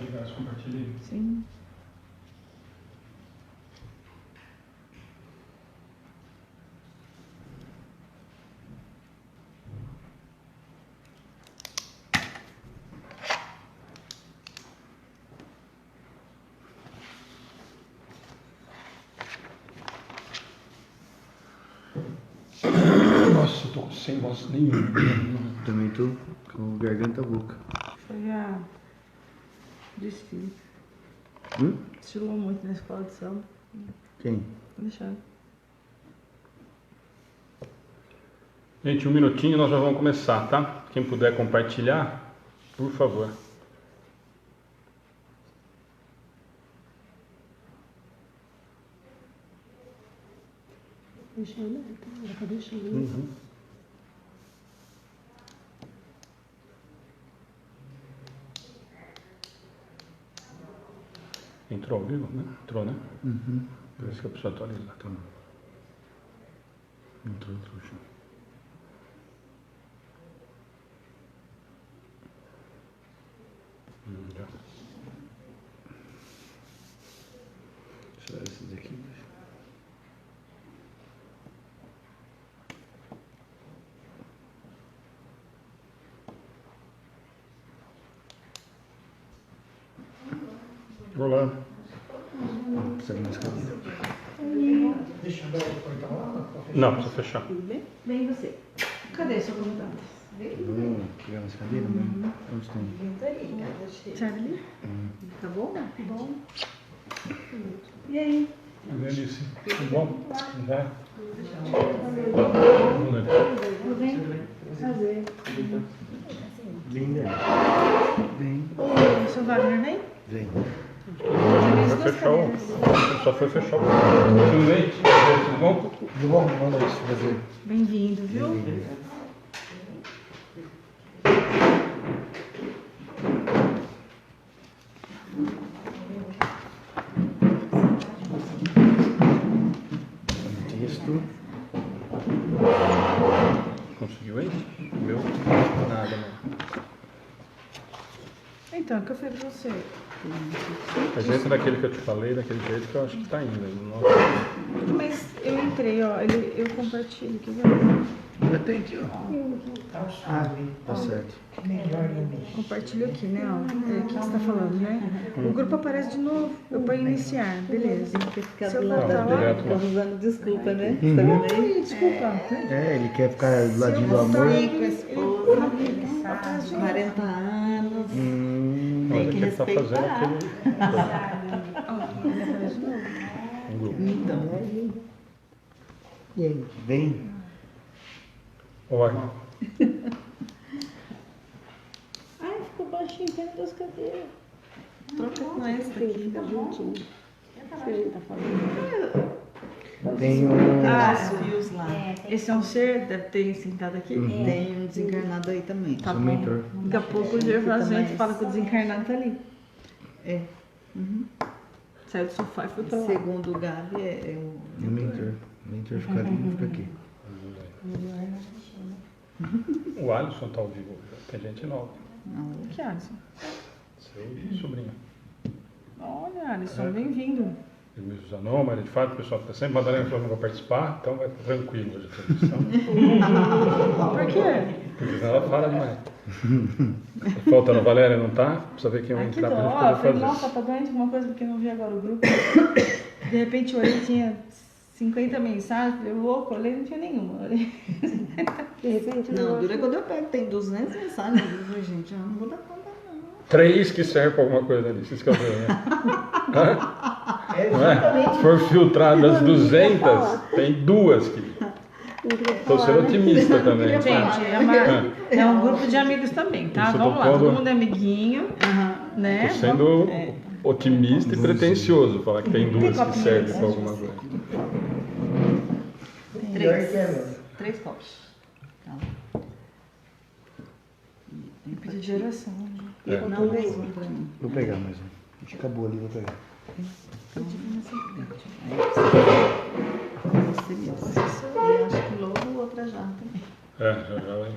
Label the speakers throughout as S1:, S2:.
S1: ligar, se compartilhei.
S2: Sim.
S1: Nossa, eu tô sem voz nenhuma.
S3: Também tô com garganta boca.
S2: Foi a desfile. Desfilou muito na escola de samba.
S3: Quem?
S2: Alexandre.
S1: Gente, 1 minutinho e nós já vamos começar, tá? Quem puder compartilhar, por favor.
S4: Deixa aberto, era pra deixar aberto.
S1: Entrou ao vivo, né? Entrou, né? Por isso que a pessoa tá ali lá. Tá.
S3: Entrou, trouxa.
S1: Já.
S3: Será esse daqui?
S1: Olá.
S3: Precisa de mais cadeira.
S4: Deixa aberto o portão lá?
S1: Não, precisa fechar.
S2: Tudo bem? Vem você. Cadê seu convidado?
S3: Vamos pegar mais cadeira, né? Onde tem?
S2: Serve ali? Tá bom? Bom. E aí?
S1: Delícia. Tudo bom? Já?
S2: Tudo bem? Prazer.
S3: Linda. Vem.
S2: O seu Wagner vem?
S3: Vem.
S1: Foi fechar o... Só foi fechar o... Tudo bem? Tudo bom?
S3: Tudo bom? Boa noite, prazer.
S2: Bem-vindo, viu?
S3: Texto.
S1: Conseguiu aí? Meu? Nada, não.
S2: Então, o que eu falei pra você?
S1: Mas entra naquele que eu te falei, daquele jeito que eu acho que tá indo. Não...
S2: Mas eu entrei, ó. Eu compartilho, quer ver?
S3: Já tem aqui, ó. Ah, tá certo.
S2: Compartilho aqui, né? Ó. É, o que você tá falando, né? O grupo aparece de novo. Eu ponho iniciar, beleza. Se eu voltar lá.
S1: direto.
S5: Usando desculpa, né?
S3: Uhum.
S5: Tá vendo aí?
S2: Ai, desculpa.
S3: É, ele quer ficar do
S2: Se eu
S3: ladinho do
S2: voltar
S3: amor.
S2: aí,
S5: Com a
S2: ele
S5: esposa,
S2: aparece de novo.
S5: 40 anos.
S1: Mas
S5: Tem
S1: é
S5: que
S1: que ele tá fazendo
S5: respeitar.
S1: aquele...
S2: Ó, ele aparece de novo.
S1: Um grupo.
S5: Então,
S3: E aí? Vem.
S1: Olha.
S5: ai, ficou baixinho, pena das cadeiras. Troca com essa aqui.
S4: Fica juntinho. Isso que a gente tá falando.
S3: Tem um.
S2: Ah,
S5: Os fios lá.
S2: esse é um ser, deve ter sentado aqui.
S5: Tem um desencarnado aí também.
S2: Tá
S3: Seu
S2: bom.
S3: mentor.
S2: Daqui a pouco o Diego faz a gente fala que o desencarnado tá ali.
S5: É.
S2: Saiu do sofá e foi pra lá.
S5: Segundo o Gabi, é
S3: O mentor. O mentor fica ali e fica aqui.
S1: O Alisson tá ao vivo. Tem gente nova.
S5: não.
S2: O que, Alisson?
S1: Seu sobrinho.
S2: Olha, Alisson, bem-vindo.
S1: Ele me usa não, mas de fato o pessoal está sempre mandando ele falando que vai participar, então vai estar tranquilo hoje a transmissão.
S2: Por quê?
S1: Porque senão ela fala demais. Faltando a Valéria, não tá? Precisa ver quem vai
S2: Ai, que
S1: entrar
S2: dó.
S1: pra gente
S2: Eu
S1: poder
S2: falei,
S1: fazer.
S2: nossa, tá doente alguma coisa porque não vi agora o grupo. De repente eu olhei e tinha 50 mensagens. Falei, louco, eu olhei e não tinha nenhuma. Eu olhei.
S4: De repente,
S5: Não, dura quando eu pego. Tem 200 mensagens. Eu falei, gente, eu não vou dar conta, não.
S1: 3 que servem para alguma coisa ali, isso que eu falei, né? Não é? Se for filtrar das 200, tem 2 que... Estou sendo otimista também.
S2: Gente, é um grupo de amigos também, tá?
S1: Isso, eu tô
S2: Vamos lá,
S1: pondo-
S2: todo mundo é amiguinho, né?
S1: Estou sendo otimista e pretencioso, falar que tem 2 que
S2: copinho
S1: servem
S2: desse?
S1: para alguma coisa.
S5: Três copos. Tá.
S2: Tem pedido de oração.
S1: É.
S5: Não, mais um pra mim.
S3: Vou pegar mais um. A gente acabou ali, vou pegar.
S5: Então, você mesmo. E acho que logo outra jarra também.
S1: Já vai.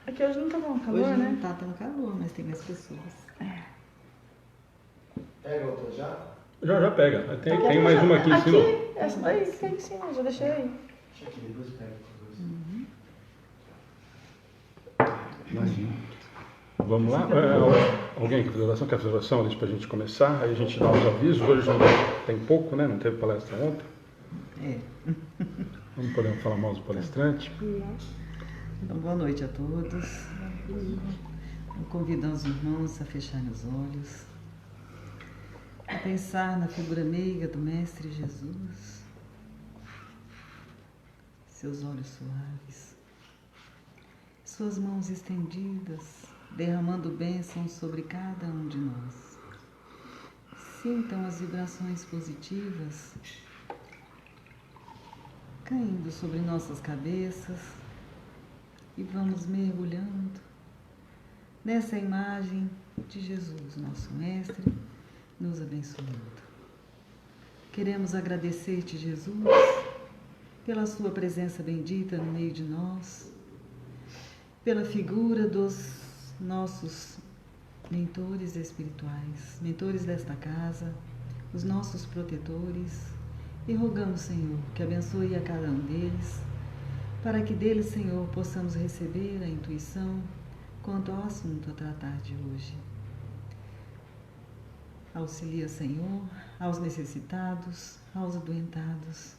S2: É que hoje não tá com calor,
S5: Hoje
S2: né?
S5: não tá tão calor, mas tem mais pessoas.
S3: Pega outra já?
S1: Já pega. Tem mais uma aqui em cima.
S2: Essa daí que tem em cima, já deixei aí.
S3: Deixa aqui, depois pega.
S1: Imagina. Vamos lá? Alguém quer fazer oração? Quer fazer oração antes para a gente começar? Aí a gente dá os avisos. Hoje tem pouco, né? Não teve palestra ontem. Não podemos falar mal dos palestrantes.
S5: Então, boa noite a todos. Convidamos os irmãos a fecharem os olhos, a pensar na figura meiga do Mestre Jesus, seus olhos suaves, suas mãos estendidas, derramando bênçãos sobre cada um de nós. Sintam as vibrações positivas caindo sobre nossas cabeças e vamos mergulhando nessa imagem de Jesus, nosso Mestre, nos abençoando. Queremos agradecer-te, Jesus, pela sua presença bendita no meio de nós, pela figura dos nossos mentores espirituais, mentores desta casa, os nossos protetores, e rogamos, Senhor, que abençoe a cada um deles, para que deles, Senhor, possamos receber a intuição quanto ao assunto a tratar de hoje. Auxilia, Senhor, aos necessitados, aos adoentados,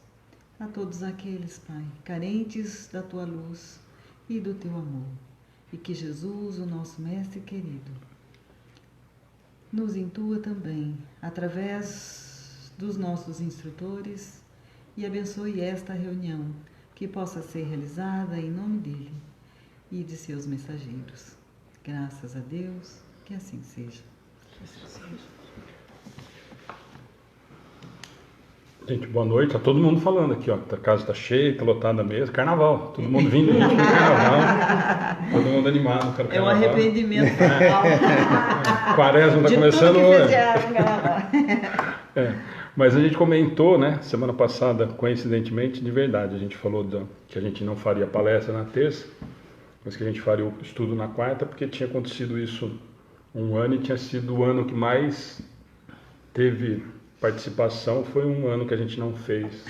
S5: a todos aqueles, Pai, carentes da Tua luz e do Teu amor. E que Jesus, o nosso Mestre querido, nos intua também, através dos nossos instrutores, e abençoe esta reunião, que possa ser realizada em nome dEle e de seus mensageiros. Graças a Deus, que assim seja.
S1: Gente, boa noite. Tá todo mundo falando aqui, ó. A casa tá cheia, tá lotada mesmo. Carnaval. Todo mundo vindo no carnaval. Todo mundo animado para o carnaval.
S5: É um arrependimento total.
S1: Quaresma tá
S5: de
S1: começando
S5: tudo que
S1: hoje.
S5: fizeram no carnaval.
S1: Mas a gente comentou, né, semana passada, coincidentemente, de verdade, a gente falou que a gente não faria palestra na terça, mas que a gente faria o estudo na quarta, porque tinha acontecido isso um ano e tinha sido o ano que mais teve participação. Foi um ano que a gente não fez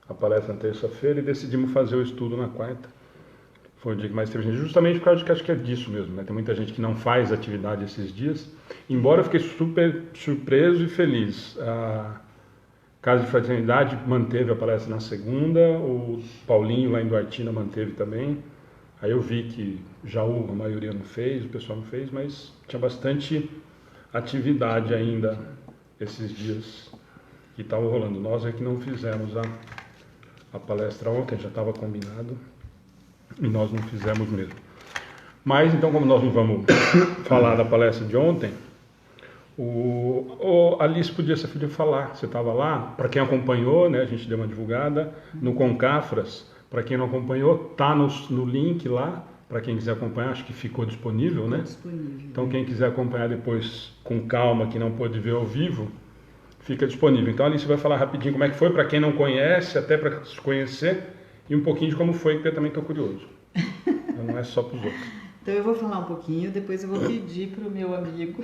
S1: a palestra na terça-feira e decidimos fazer o estudo na quarta. Foi o dia que mais teve gente, justamente por causa de que acho que é disso mesmo, né? Tem muita gente que não faz atividade esses dias, embora eu fiquei super surpreso e feliz. A Casa de Fraternidade manteve a palestra na segunda, o Paulinho lá em Duartina manteve também. Aí eu vi que Jaú, a maioria não fez, o pessoal não fez, mas tinha bastante atividade ainda esses dias que estavam rolando. Nós é que não fizemos a palestra ontem, já estava combinado, e nós não fizemos mesmo. Mas então, como nós não vamos falar da palestra de ontem, o Alice podia falar, você estava lá, para quem acompanhou, né, a gente deu uma divulgada no Concafras, para quem não acompanhou, tá no link lá, para quem quiser acompanhar, acho que ficou disponível, né?
S5: Disponível.
S1: Então quem quiser acompanhar depois com calma, que não pôde ver ao vivo, fica disponível. Então a Alice vai falar rapidinho como é que foi, para quem não conhece, até para se conhecer, e um pouquinho de como foi, porque eu também estou curioso. Não é só para os outros.
S5: Então eu vou falar um pouquinho, depois eu vou pedir para o meu amigo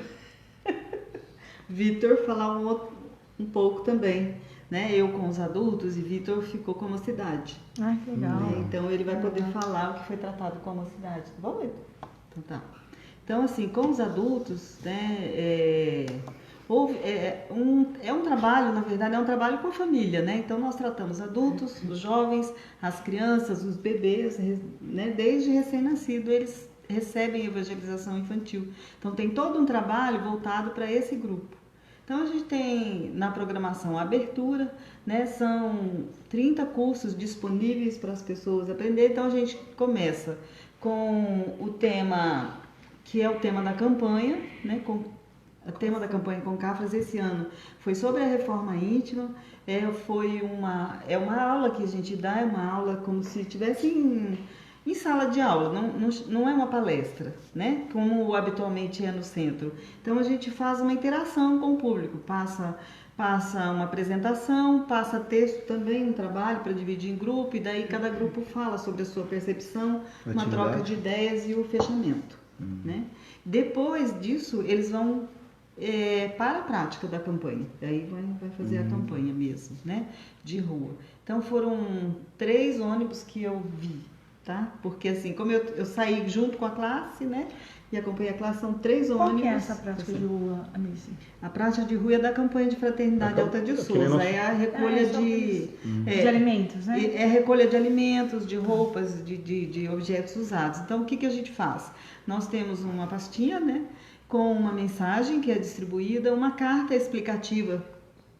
S5: Vitor falar um pouco também, né? Eu com os adultos e Vitor ficou com a mocidade.
S2: Ah, que legal.
S5: Então ele vai poder falar o que foi tratado com a mocidade. Tá bom, Vitor? Então tá. Então assim, com os adultos, né? É um trabalho, na verdade, é um trabalho com a família, né? Então nós tratamos adultos, os jovens, as crianças, os bebês, né? Desde recém-nascido eles recebem evangelização infantil. Então tem todo um trabalho voltado para esse grupo. Então a gente tem na programação a abertura, né? São 30 cursos disponíveis para as pessoas aprenderem. Então a gente começa com o tema, que é o tema da campanha, né? O tema da campanha Concafras esse ano foi sobre a reforma íntima. Foi uma aula que a gente dá, é uma aula como se estivesse em sala de aula, não é uma palestra, né? Como habitualmente é no centro. Então a gente faz uma interação com o público, passa uma apresentação, passa texto também, um trabalho para dividir em grupo, e daí cada grupo fala sobre a sua percepção, uma troca de ideias e o fechamento, né? Depois disso, eles vão para a prática da campanha. Daí vai fazer a campanha mesmo, né? De rua. Então foram 3 ônibus que eu vi, tá? Porque assim, como eu saí junto com a classe, né? E acompanhei a classe, são 3 ônibus.
S2: Qual que é essa prática de rua, Anice?
S5: A prática de rua é da campanha de fraternidade Alta de Souza. É a recolha
S2: de alimentos, né?
S5: É recolha de alimentos, de roupas, de objetos usados. Então, o que a gente faz? Nós temos uma pastinha, né? Com uma mensagem que é distribuída, uma carta explicativa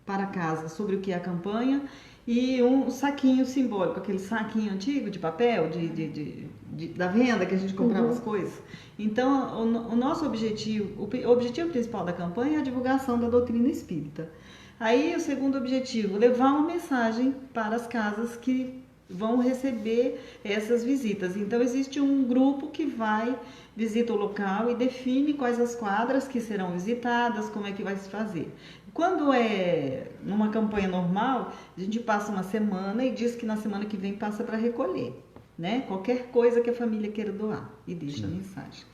S5: para casa sobre o que é a campanha e um saquinho simbólico, aquele saquinho antigo de papel, da venda que a gente comprava as coisas. Então, o nosso objetivo, o objetivo principal da campanha é a divulgação da doutrina espírita. Aí, o segundo objetivo, levar uma mensagem para as casas que vão receber essas visitas. Então, existe um grupo que visita o local e define quais as quadras que serão visitadas, como é que vai se fazer. Quando é numa campanha normal, a gente passa uma semana e diz que na semana que vem passa para recolher, né? Qualquer coisa que a família queira doar e deixa a mensagem.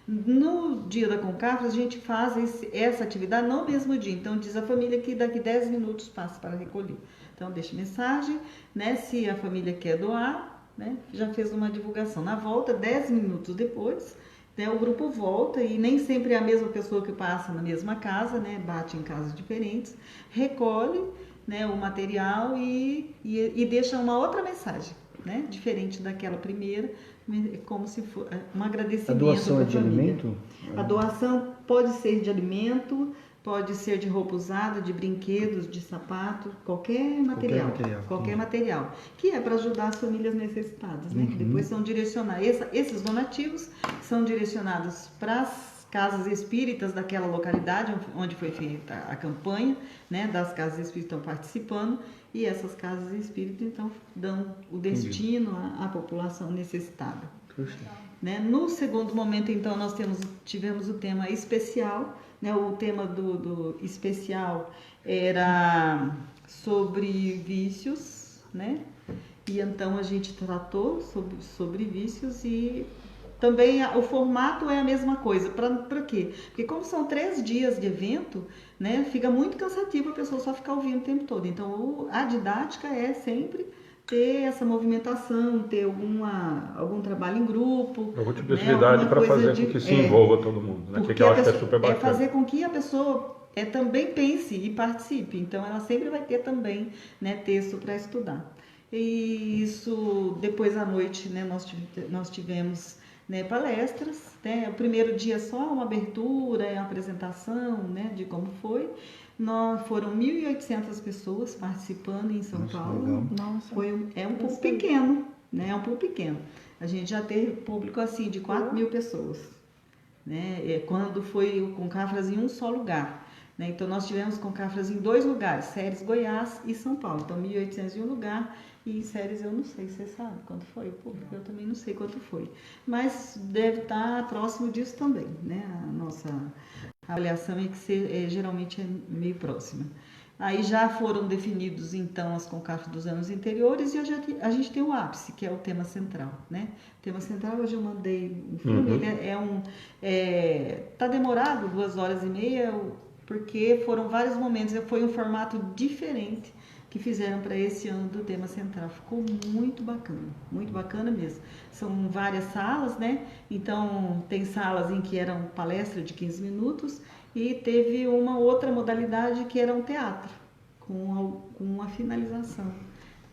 S5: No dia da Concafras, a gente faz essa atividade no mesmo dia. Então, diz a família que daqui 10 minutos passa para recolher. Então, deixa mensagem, né? Se a família quer doar, né? Já fez uma divulgação. Na volta, 10 minutos depois, né? O grupo volta e nem sempre é a mesma pessoa que passa na mesma casa, né? Bate em casas diferentes, recolhe, né? O material e deixa uma outra mensagem, né? Diferente daquela primeira, como se fosse um agradecimento. A
S3: doação é de alimento?
S5: A doação pode ser de alimento, pode ser de roupa usada, de brinquedos, de sapato, qualquer material, que é para ajudar as famílias necessitadas, né? Que depois são direcionados. Esses donativos são direcionados para as casas espíritas daquela localidade onde foi feita a campanha, né? Das casas espíritas estão participando e essas casas espíritas então dão o destino à população necessitada. Né? No segundo momento, então, nós tivemos o tema especial, né? O tema do especial era sobre vícios, né? E então a gente tratou sobre vícios e também o formato é a mesma coisa. Para quê? Porque como são 3 dias de evento, né? Fica muito cansativo a pessoa só ficar ouvindo o tempo todo. Então, a didática é sempre ter essa movimentação, ter algum trabalho em grupo.
S1: Alguma tipo de atividade para fazer com que se envolva todo mundo, né? Que eu acho que é super bacana.
S5: É fazer com que a pessoa também pense e participe. Então, ela sempre vai ter também, né, texto para estudar. E isso, depois à noite, né, nós tivemos, né, palestras. Né? O primeiro dia só uma abertura, uma apresentação, né, de como foi. Foram 1.800 pessoas participando em São Paulo.
S2: Nossa.
S5: É um pouco pequeno, né? É um pouco pequeno. A gente já teve público assim de 4.000 pessoas, né? Quando foi o Concafras em um só lugar, né? Então nós tivemos Concafras em 2 lugares, Séries, Goiás e São Paulo. Então 1.800 em um lugar e em Séries eu não sei, você sabe quanto foi o público? Eu também não sei quanto foi, mas deve estar próximo disso também, né? A nossa avaliação é que geralmente é meio próxima. Aí já foram definidos, então, as Concafras dos anos anteriores e hoje a gente tem o ápice, que é o tema central, né? O tema central, hoje eu mandei um filme, tá demorado 2h30, porque foram vários momentos, foi um formato diferente que fizeram para esse ano do tema central. Ficou muito bacana mesmo. São várias salas, né? Então, tem salas em que eram palestra de 15 minutos e teve uma outra modalidade que era um teatro, com uma finalização.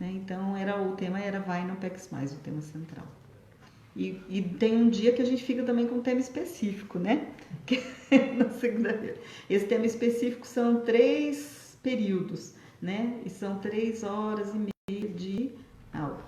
S5: Né? Então, o tema era Vai Não Peques Mais, o tema central. E tem um dia que a gente fica também com um tema específico, né? Na segunda-feira. Esse tema específico são 3 períodos, né? E são 3h30 de aula,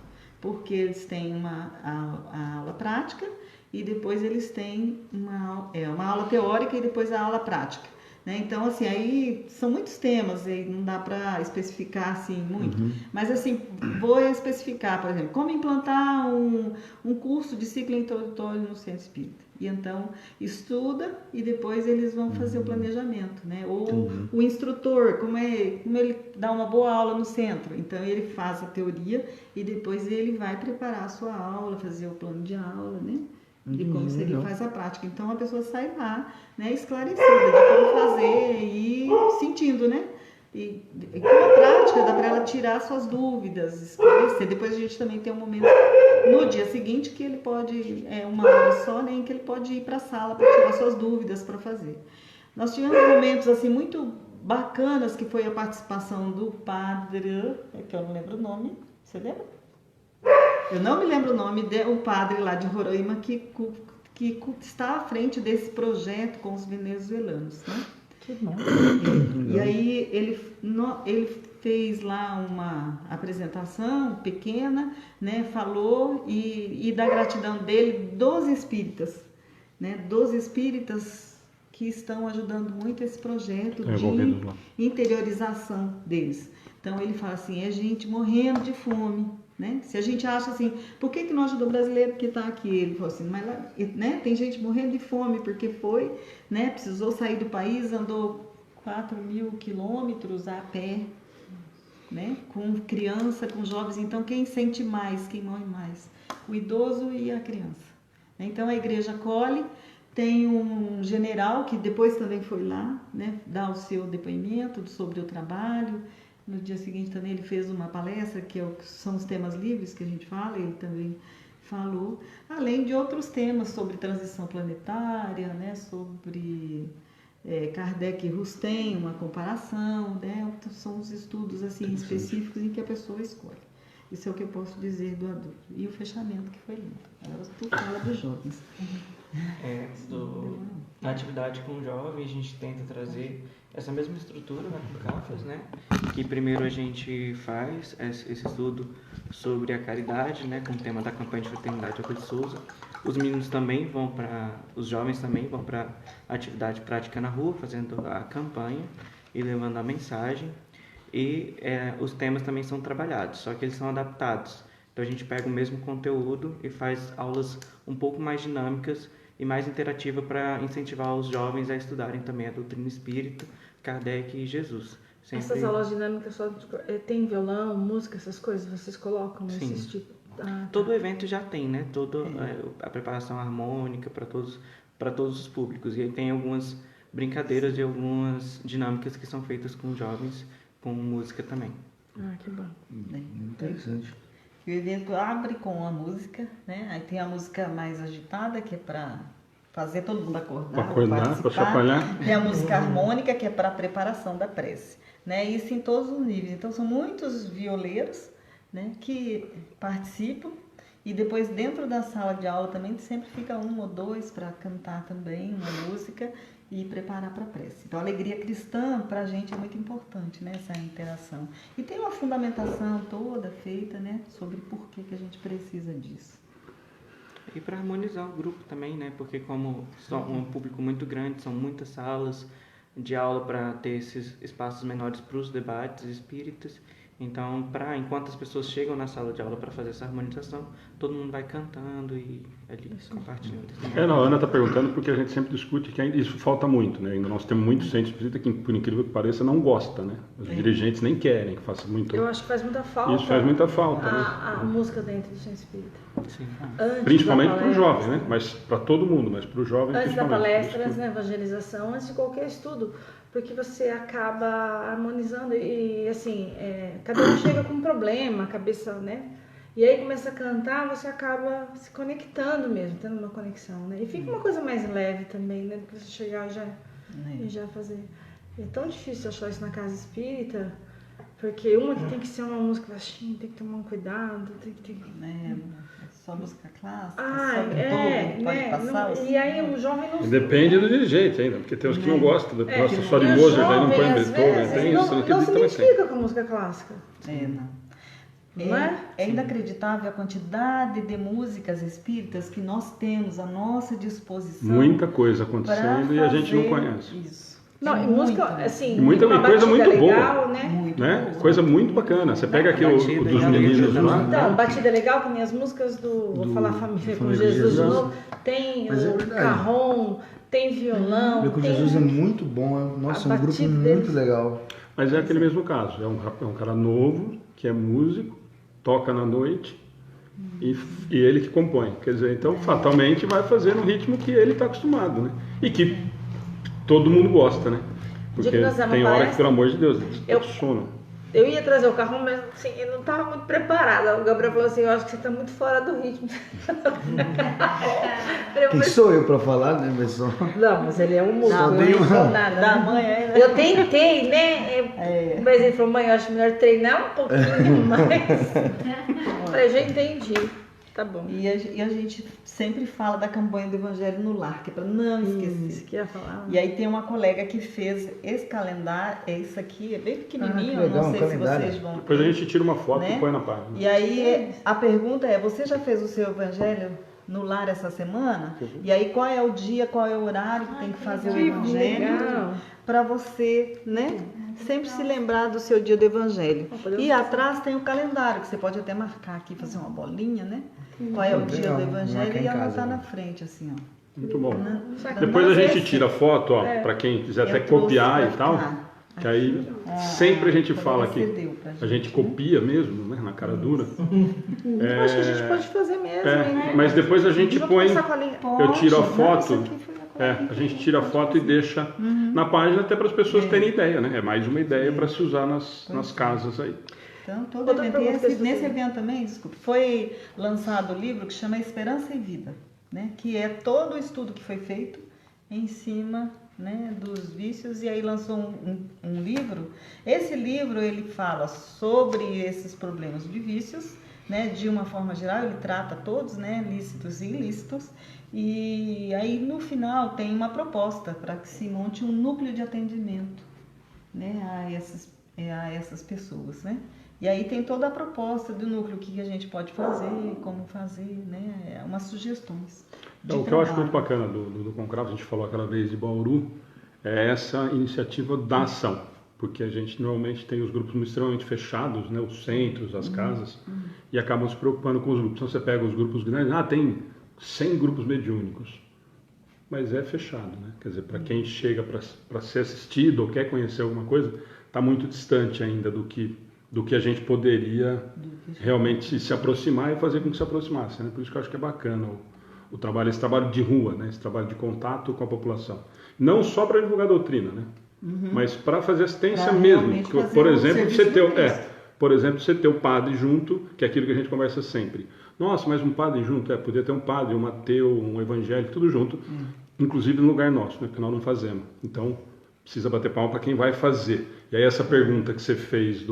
S5: porque eles têm a aula prática e depois eles têm uma aula teórica e depois a aula prática, né? Então, assim, aí são muitos temas, aí não dá para especificar assim muito, mas assim, vou especificar, por exemplo, como implantar um curso de ciclo introdutório no centro espírita. E então estuda e depois eles vão fazer o planejamento, né? Ou o instrutor, como ele dá uma boa aula no centro. Então ele faz a teoria e depois ele vai preparar a sua aula, fazer o plano de aula, né? de como seria, faz a prática. Então a pessoa sai lá, né, esclarecida de como fazer e sentindo, né? E com a prática dá para ela tirar suas dúvidas, esclarecer. Depois a gente também tem um momento no dia seguinte que ele pode, uma hora só, né, em que ele pode ir para a sala para tirar suas dúvidas para fazer. Nós tivemos momentos assim muito bacanas, que foi a participação do padre, que eu não lembro o nome, você lembra? Eu não me lembro o nome do padre lá de Roraima que está à frente desse projeto com os venezuelanos, né?
S2: Que bom.
S5: E aí ele fez lá uma apresentação pequena, né? Falou e da gratidão dele dos espíritas, né? Dos espíritas que estão ajudando muito esse projeto de interiorização deles. Então ele fala assim, é gente morrendo de fome, né? Se a gente acha assim, por que não ajudou o brasileiro que está aqui? Ele falou assim, mas lá, né, tem gente morrendo de fome porque foi, né, precisou sair do país, andou 4.000 quilômetros a pé, né, com criança, com jovens. Então quem sente mais, quem morre mais? O idoso e a criança. Então a igreja acolhe. Tem um general que depois também foi lá, né, dar o seu depoimento sobre o trabalho. No dia seguinte também ele fez uma palestra, que são os temas livres que a gente fala, ele também falou, além de outros temas sobre transição planetária, né, sobre Kardec e Rustem, uma comparação, né, são os estudos assim, específicos em que a pessoa escolhe. Isso é o que eu posso dizer do adulto. E o fechamento, que foi lindo. Agora tu fala dos jovens.
S6: Na atividade com jovens, a gente tenta trazer essa mesma estrutura, né, com CAFAS, né? Que primeiro a gente faz esse estudo sobre a caridade, né, com o tema da campanha de fraternidade Alba de Souza. Os meninos também os jovens também vão para atividade prática na rua, fazendo a campanha e levando a mensagem. E os temas também são trabalhados, só que eles são adaptados. Então a gente pega o mesmo conteúdo e faz aulas um pouco mais dinâmicas e mais interativas para incentivar os jovens a estudarem também a doutrina espírita, Kardec e Jesus. Sempre...
S2: Essas aulas dinâmicas só tem violão, música, essas coisas, vocês colocam
S6: Sim.
S2: nesses tipos?
S6: Todo evento já tem, né? A preparação harmônica para todos os públicos. E aí tem algumas brincadeiras e algumas dinâmicas que são feitas com jovens, com música também.
S2: Ah, que bom.
S3: Interessante.
S5: E o evento abre com a música, né? Aí tem a música mais agitada, que é para fazer todo mundo acordar,
S1: para chacoalhar.
S5: Tem a música harmônica, que é para a preparação da prece, né? Isso em todos os níveis. Então são muitos violeiros, né, que participam, e depois dentro da sala de aula também sempre fica um ou dois para cantar também uma música e preparar para a prece. Então a alegria cristã para a gente é muito importante, né, essa interação. E tem uma fundamentação toda feita, né, sobre por que a gente precisa disso.
S6: E para harmonizar o grupo também, né, porque como são um público muito grande, são muitas salas de aula para ter esses espaços menores para os debates espíritas. Então, enquanto as pessoas chegam na sala de aula para fazer essa harmonização, todo mundo vai cantando e ali compartilhando.
S1: A Ana está perguntando porque a gente sempre discute que ainda isso falta muito, né? Ainda nós temos muitos centros espíritas que, por incrível que pareça, não gosta, né? Os dirigentes nem querem que faça muito.
S2: Eu acho que faz muita falta.
S1: Isso faz muita falta, né?
S2: A música dentro do centro espírita.
S6: Sim.
S1: Principalmente para o jovem, né? Mas para todo mundo, mas para o jovem
S2: antes da
S1: principalmente.
S2: palestra, antes da evangelização, antes de qualquer estudo, porque você acaba harmonizando e assim, cada um chega com um problema, a cabeça, né? E aí começa a cantar, você acaba se conectando mesmo, tendo uma conexão, né? E fica uma coisa mais leve também, né? Do que você chegar e já fazer. É tão difícil achar isso na casa espírita, porque uma que tem que ser uma música baixinha, tem que tomar um cuidado, tem que ter...
S5: Só música clássica,
S2: pode passar. E aí o jovem não...
S1: Depende do dirigente ainda, porque tem os que não gostam, gostam só de Mozart, aí não põe Beethoven, tem isso,
S2: não se identifica com a música clássica.
S5: É inacreditável a quantidade de músicas espíritas que nós temos à nossa disposição.
S1: Muita coisa acontecendo e a gente não conhece.
S5: Isso.
S2: Não, e música, assim,
S1: muita coisa muito
S2: legal,
S1: boa,
S2: né?
S1: Coisa muito bacana. Você pega aqui dos meninos lá.
S2: Então, batida legal, que nem as músicas vou falar Família com Jesus de novo. Tem o carrom, tem violão.
S3: Família com Jesus é muito bom, nossa, é um grupo muito legal.
S1: Mas é aquele mesmo caso, é um cara novo, que é músico, toca na noite e ele que compõe. Quer dizer, então fatalmente vai fazer no ritmo que ele está acostumado, né? E que todo mundo gosta, né? Porque tem hora que, pelo amor de Deus, tá sono.
S2: Eu ia trazer o carro, mas assim, eu não estava muito preparada. O Gabriel falou assim, eu acho que você está muito fora do ritmo.
S3: Quem sou eu para falar, né, pessoal?
S2: Não, mas ele é um músico, eu não sou nada.
S5: Da
S2: Né?
S5: mãe, né?
S2: Eu tentei, né? Mas ele falou, mãe, eu acho melhor treinar um pouquinho mais. Eu falei, já entendi. Tá bom.
S5: E a gente sempre fala da campanha do Evangelho no Lar, que é para não esquecer.
S2: Isso que eu ia falar.
S5: E aí tem uma colega que fez esse calendário, isso aqui é bem pequenininho,
S3: legal,
S5: não sei
S3: um
S5: se
S3: calendário.
S5: vocês vão...
S1: Depois a gente tira uma foto
S5: né?
S1: e põe na página.
S5: E aí a pergunta é, você já fez o seu Evangelho no lar essa semana? E aí qual é o dia, qual é o horário que tem que fazer o Evangelho? Para você, né? Sempre se lembrar do seu dia do Evangelho. E atrás tem o calendário, que você pode até marcar aqui, fazer uma bolinha, né? Qual é o dia do Evangelho e anotar na frente, assim, ó.
S1: Muito bom.
S5: Né?
S1: Depois a gente tira a foto, ó, para quem quiser até copiar e tal. Que aí sempre a gente fala que a gente copia mesmo, né, na cara dura.
S2: Eu acho que a gente pode fazer mesmo, né?
S1: Mas depois a gente põe, eu tiro a foto,
S5: Isso aqui foi a
S1: a gente tira a foto e deixa na página até para as pessoas terem ideia, né? É mais uma ideia para se usar nas casas aí.
S5: Então, todo
S2: Outra
S5: evento,
S2: pergunta que
S5: nesse
S2: eu
S5: evento também, desculpa, foi lançado o livro que chama Esperança e Vida, né? Que é todo o estudo que foi feito em cima, né, dos vícios, e aí lançou um livro. Esse livro ele fala sobre esses problemas de vícios, né, de uma forma geral, ele trata todos, né, lícitos e ilícitos, e aí no final tem uma proposta para que se monte um núcleo de atendimento, né, a essas pessoas, né. E aí tem toda a proposta do núcleo, o que a gente pode fazer, como fazer, né, umas sugestões.
S1: Então, o que eu acho muito bacana do Concravo, a gente falou aquela vez de Bauru, é essa iniciativa da ação. Porque a gente normalmente tem os grupos extremamente fechados, né, os centros, as casas, e acabam se preocupando com os grupos. Então você pega os grupos grandes, tem 100 grupos mediúnicos, mas é fechado, né? Quer dizer, para quem chega para ser assistido ou quer conhecer alguma coisa, está muito distante ainda do que a gente poderia realmente se aproximar e fazer com que se aproximasse, né? Por isso que eu acho que é bacana esse trabalho de rua, né? Esse trabalho de contato com a população. Não só para divulgar a doutrina, né? Mas para fazer assistência mesmo. Por exemplo, você ter o padre junto, que é aquilo que a gente conversa sempre. Nossa, mas um padre junto? Podia ter um padre, um ateu, um evangélico, tudo junto, inclusive no lugar nosso, né? Porque nós não fazemos. Então, precisa bater palma para quem vai fazer. E aí essa pergunta que você fez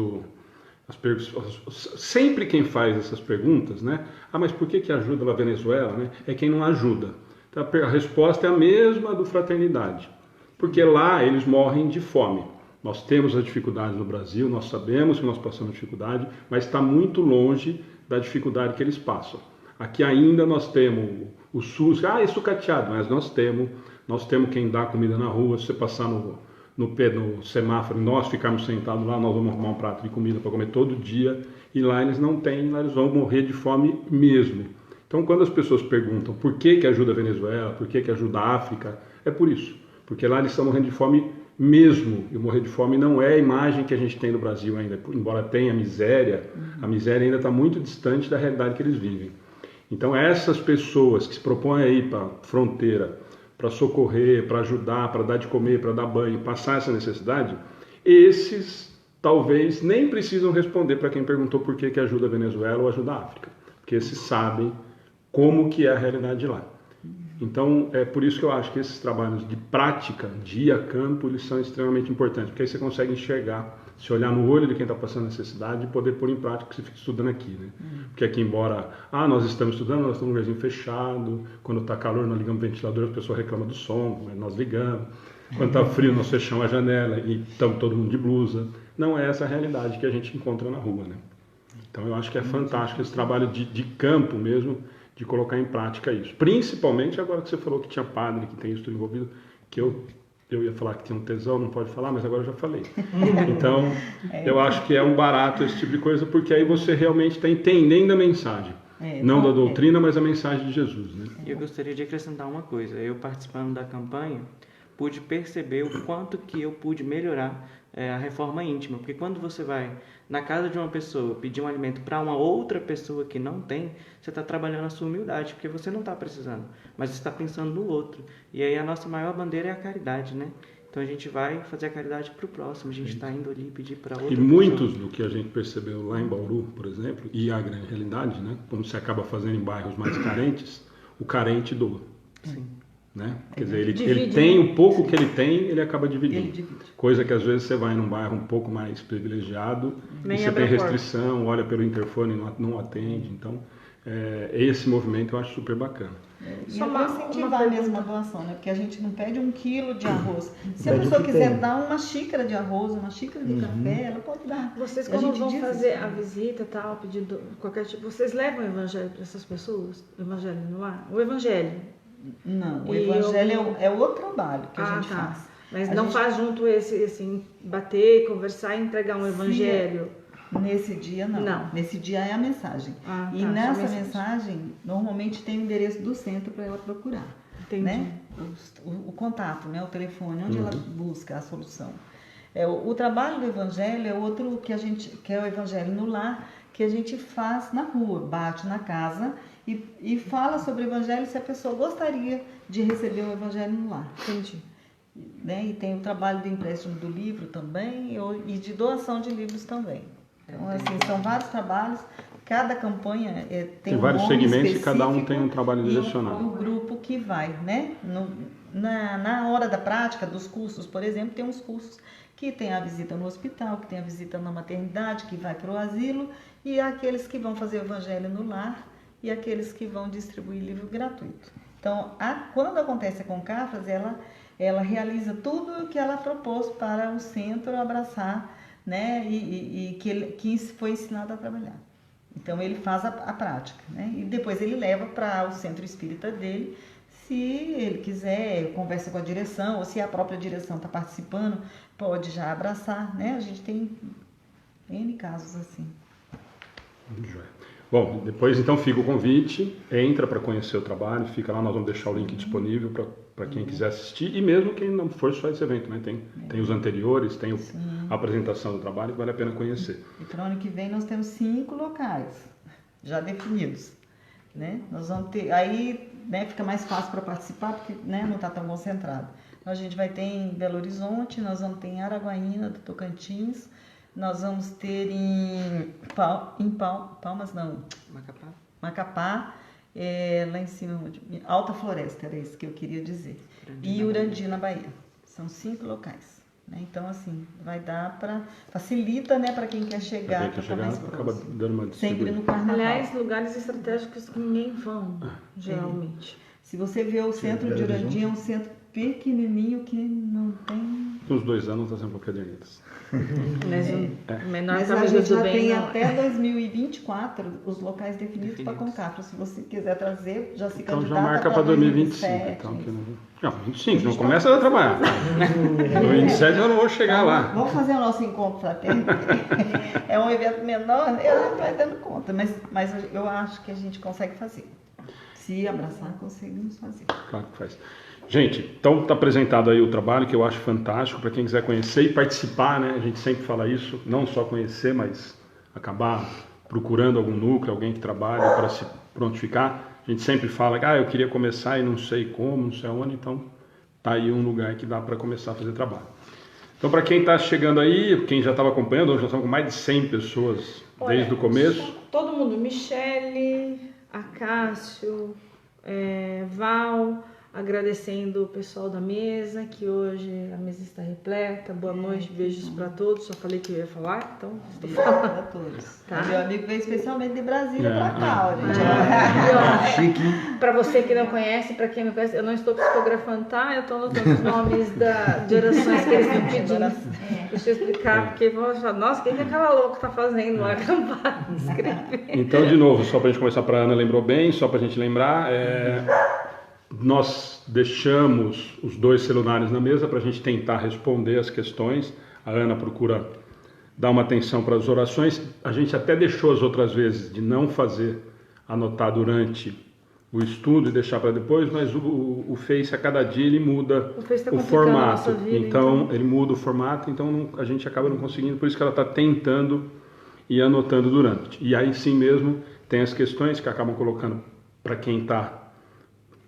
S1: sempre quem faz essas perguntas, né? Mas por que ajuda a Venezuela, né? É quem não ajuda. Então, a resposta é a mesma do Fraternidade. Porque lá eles morrem de fome. Nós temos as dificuldades no Brasil, nós sabemos que nós passamos dificuldade, mas está muito longe da dificuldade que eles passam. Aqui ainda nós temos o SUS, é sucateado, mas nós temos quem dá comida na rua. Se você passar no semáforo, nós ficarmos sentados lá, nós vamos arrumar um prato de comida para comer todo dia, e lá eles não têm, lá eles vão morrer de fome mesmo. Então, quando as pessoas perguntam por que ajuda a Venezuela, por que ajuda a África, é por isso, porque lá eles estão morrendo de fome mesmo, e morrer de fome não é a imagem que a gente tem no Brasil ainda, embora tenha miséria, a miséria ainda está muito distante da realidade que eles vivem. Então, essas pessoas que se propõem a ir para a fronteira, para socorrer, para ajudar, para dar de comer, para dar banho, passar essa necessidade, esses talvez nem precisam responder para quem perguntou por que ajuda a Venezuela ou ajuda a África, porque esses sabem como que é a realidade de lá. Então, é por isso que eu acho que esses trabalhos de prática, de ir a campo, eles são extremamente importantes, porque aí você consegue enxergar, se olhar no olho de quem está passando necessidade e poder pôr em prática o que você fica estudando aqui, né? Porque aqui, embora, nós estamos estudando, nós estamos num lugarzinho fechado, quando está calor nós ligamos o ventilador, a pessoa reclama do som, mas nós ligamos. Quando está frio nós fechamos a janela e estamos todo mundo de blusa. Não é essa a realidade que a gente encontra na rua, né? Então eu acho que é fantástico esse trabalho de campo mesmo, de colocar em prática isso. Principalmente agora que você falou que tinha padre, que tem isso tudo envolvido, que eu ia falar que tinha um tesão, não pode falar, mas agora eu já falei. Então, eu acho que é um barato esse tipo de coisa, porque aí você realmente está entendendo a mensagem. Não da doutrina, mas a mensagem de Jesus, né?
S6: Eu gostaria de acrescentar uma coisa. Eu participando da campanha, pude perceber o quanto que eu pude melhorar a reforma íntima, porque quando você vai na casa de uma pessoa pedir um alimento para uma outra pessoa que não tem, você está trabalhando a sua humildade, porque você não está precisando, mas você está pensando no outro. E aí a nossa maior bandeira é a caridade, né? Então a gente vai fazer a caridade para o próximo, a gente está indo ali pedir para outra
S1: E
S6: pessoa.
S1: muitos do que a gente percebeu lá em Bauru, por exemplo, e a grande realidade, né? Quando você acaba fazendo em bairros mais carentes, o carente doa.
S6: Sim.
S1: Né? Quer dizer, ele
S2: Divide,
S1: tem
S2: né?
S1: o pouco que ele tem, ele acaba dividindo.
S5: Ele divide.
S1: Coisa que às vezes você vai num bairro um pouco mais privilegiado,
S2: Nem
S1: e você
S2: abre
S1: tem
S2: a porta.
S1: restrição, olha pelo interfone e não atende. Então, esse movimento eu acho super bacana.
S5: E
S2: Só
S5: é
S2: uma
S5: para incentivar
S2: pergunta.
S5: mesmo a doação, né? Porque a gente não pede 1 quilo de arroz. Se a
S3: Pede o
S5: pessoa
S3: que
S5: quiser
S3: tem.
S5: dar uma xícara de arroz, uma xícara de café, ela pode dar.
S2: Vocês,
S5: A
S2: quando
S5: gente
S2: vão
S5: diz
S2: fazer
S5: isso.
S2: a visita, tal, pedindo qualquer tipo, vocês levam o evangelho para essas pessoas? O evangelho no ar? O evangelho?
S5: Não, o
S2: E
S5: evangelho é o trabalho que a gente
S2: tá.
S5: faz.
S2: Mas
S5: A
S2: não
S5: gente-
S2: faz junto esse, assim, bater, conversar e entregar um evangelho?
S5: Nesse dia, não.
S2: Não.
S5: Nesse dia é a mensagem.
S2: Ah,
S5: E
S2: tá, só
S5: nessa
S2: mensagem.
S5: mensagem, normalmente tem o endereço do centro para ela procurar.
S2: Entendi.
S5: Né? O contato, né? O telefone, onde ela busca a solução. O trabalho do evangelho é outro que é o evangelho no lar, que a gente faz na rua, bate na casa e fala sobre o evangelho se a pessoa gostaria de receber o evangelho no lar.
S2: Entendi.
S5: Né? E tem o trabalho do empréstimo do livro também e de doação de livros também. Então, assim, são vários trabalhos. Cada campanha tem um
S1: vários
S5: nome
S1: segmentos e cada um
S5: específico
S1: tem um trabalho
S5: e
S1: direcionado.
S5: um grupo que vai, né? Na hora da prática dos cursos, por exemplo, tem uns cursos que tem a visita no hospital, que tem a visita na maternidade, que vai para o asilo, e aqueles que vão fazer o evangelho no lar e aqueles que vão distribuir livro gratuito. Então, quando acontece com Cafras, ela realiza tudo o que ela propôs para o centro abraçar, né? E que foi ensinado a trabalhar. Então, ele faz a prática, né? E depois ele leva para o centro espírita dele. Se ele quiser, conversa com a direção, ou se a própria direção está participando, pode já abraçar, né? A gente tem N casos assim.
S1: Joia. Bom, depois então fica o convite, entra para conhecer o trabalho, fica lá, nós vamos deixar o link disponível para quem quiser assistir, e mesmo quem não for só esse evento, né? Tem os anteriores, tem a apresentação do trabalho, que vale a pena conhecer.
S5: E para o ano que vem nós temos 5 locais já definidos, né? Nós vamos ter, aí, né, fica mais fácil para participar, porque, né, não está tão concentrado. Então, a gente vai ter em Belo Horizonte, nós vamos ter em Araguaína, do Tocantins, nós vamos ter em Palmas, não, Macapá, lá em cima, Alta Floresta, era isso que eu queria dizer. E Urandi, na Bahia. São 5 locais. Né? Então, assim, vai dar para... Facilita, né, para quem quer chegar, para ficar mais
S1: acaba
S5: próximo.
S1: dando uma
S5: Sempre
S1: distribuída.
S5: no carnaval.
S2: Aliás, lugares estratégicos que ninguém vão, geralmente.
S5: Se você vê o centro de Urandi, é um centro pequenininho que não tem...
S1: Uns 2 anos nós vamos para Cadernetas.
S2: Mas o menor
S5: Mas a
S2: família
S5: gente
S2: do
S5: já
S2: bem
S5: tem
S2: não-
S5: até 2024 os locais definidos para Concafra. Se você quiser trazer, já se
S1: Então
S5: candidata
S1: já marca para 2025.
S5: 2027.
S1: Então, não, 25, não começa a trabalhar. No 27 eu não vou chegar lá.
S5: Vamos fazer o nosso encontro fraterno. É um evento menor, eu não estou dando conta, mas eu acho que a gente consegue fazer. Se abraçar, conseguimos fazer.
S1: Claro que faz. Gente, então está apresentado aí o trabalho que eu acho fantástico para quem quiser conhecer e participar, né? A gente sempre fala isso, não só conhecer, mas acabar procurando algum núcleo, alguém que trabalha para se prontificar. A gente sempre fala que eu queria começar e não sei como, não sei aonde, então tá aí um lugar que dá para começar a fazer trabalho. Então, para quem está chegando aí, quem já estava acompanhando, hoje já estamos com mais de 100 pessoas desde o começo.
S2: Todo mundo, Michele, Acácio, Val, agradecendo o pessoal da mesa, que hoje a mesa está repleta. Boa noite, beijos para todos. Só falei que eu ia falar, então estou falando.
S5: Para todos.
S2: Tá.
S5: Meu amigo veio especialmente de Brasília para cá, gente.
S3: Chique.
S2: Para você que não conhece, para quem não conhece, eu não estou psicografando, tá? Eu estou anotando os nomes de orações que eles estão pedindo. Deixa eu explicar, porque vão falar, nossa, o que aquela louca está fazendo lá acampado? Escrever.
S1: Então, de novo, só para a gente começar, para a Ana lembrou bem, só para a gente lembrar, nós deixamos os 2 celulares na mesa para a gente tentar responder as questões. A Ana procura dar uma atenção para as orações. A gente até deixou as outras vezes de não fazer, anotar durante o estudo e deixar para depois, mas o Face a cada dia ele muda
S2: O Face tá
S1: o
S2: complicando a
S1: formato.
S2: nossa vida,
S1: Então ele muda o formato, então a gente acaba não conseguindo, por isso que ela está tentando e anotando durante. E aí sim mesmo tem as questões que acabam colocando para quem está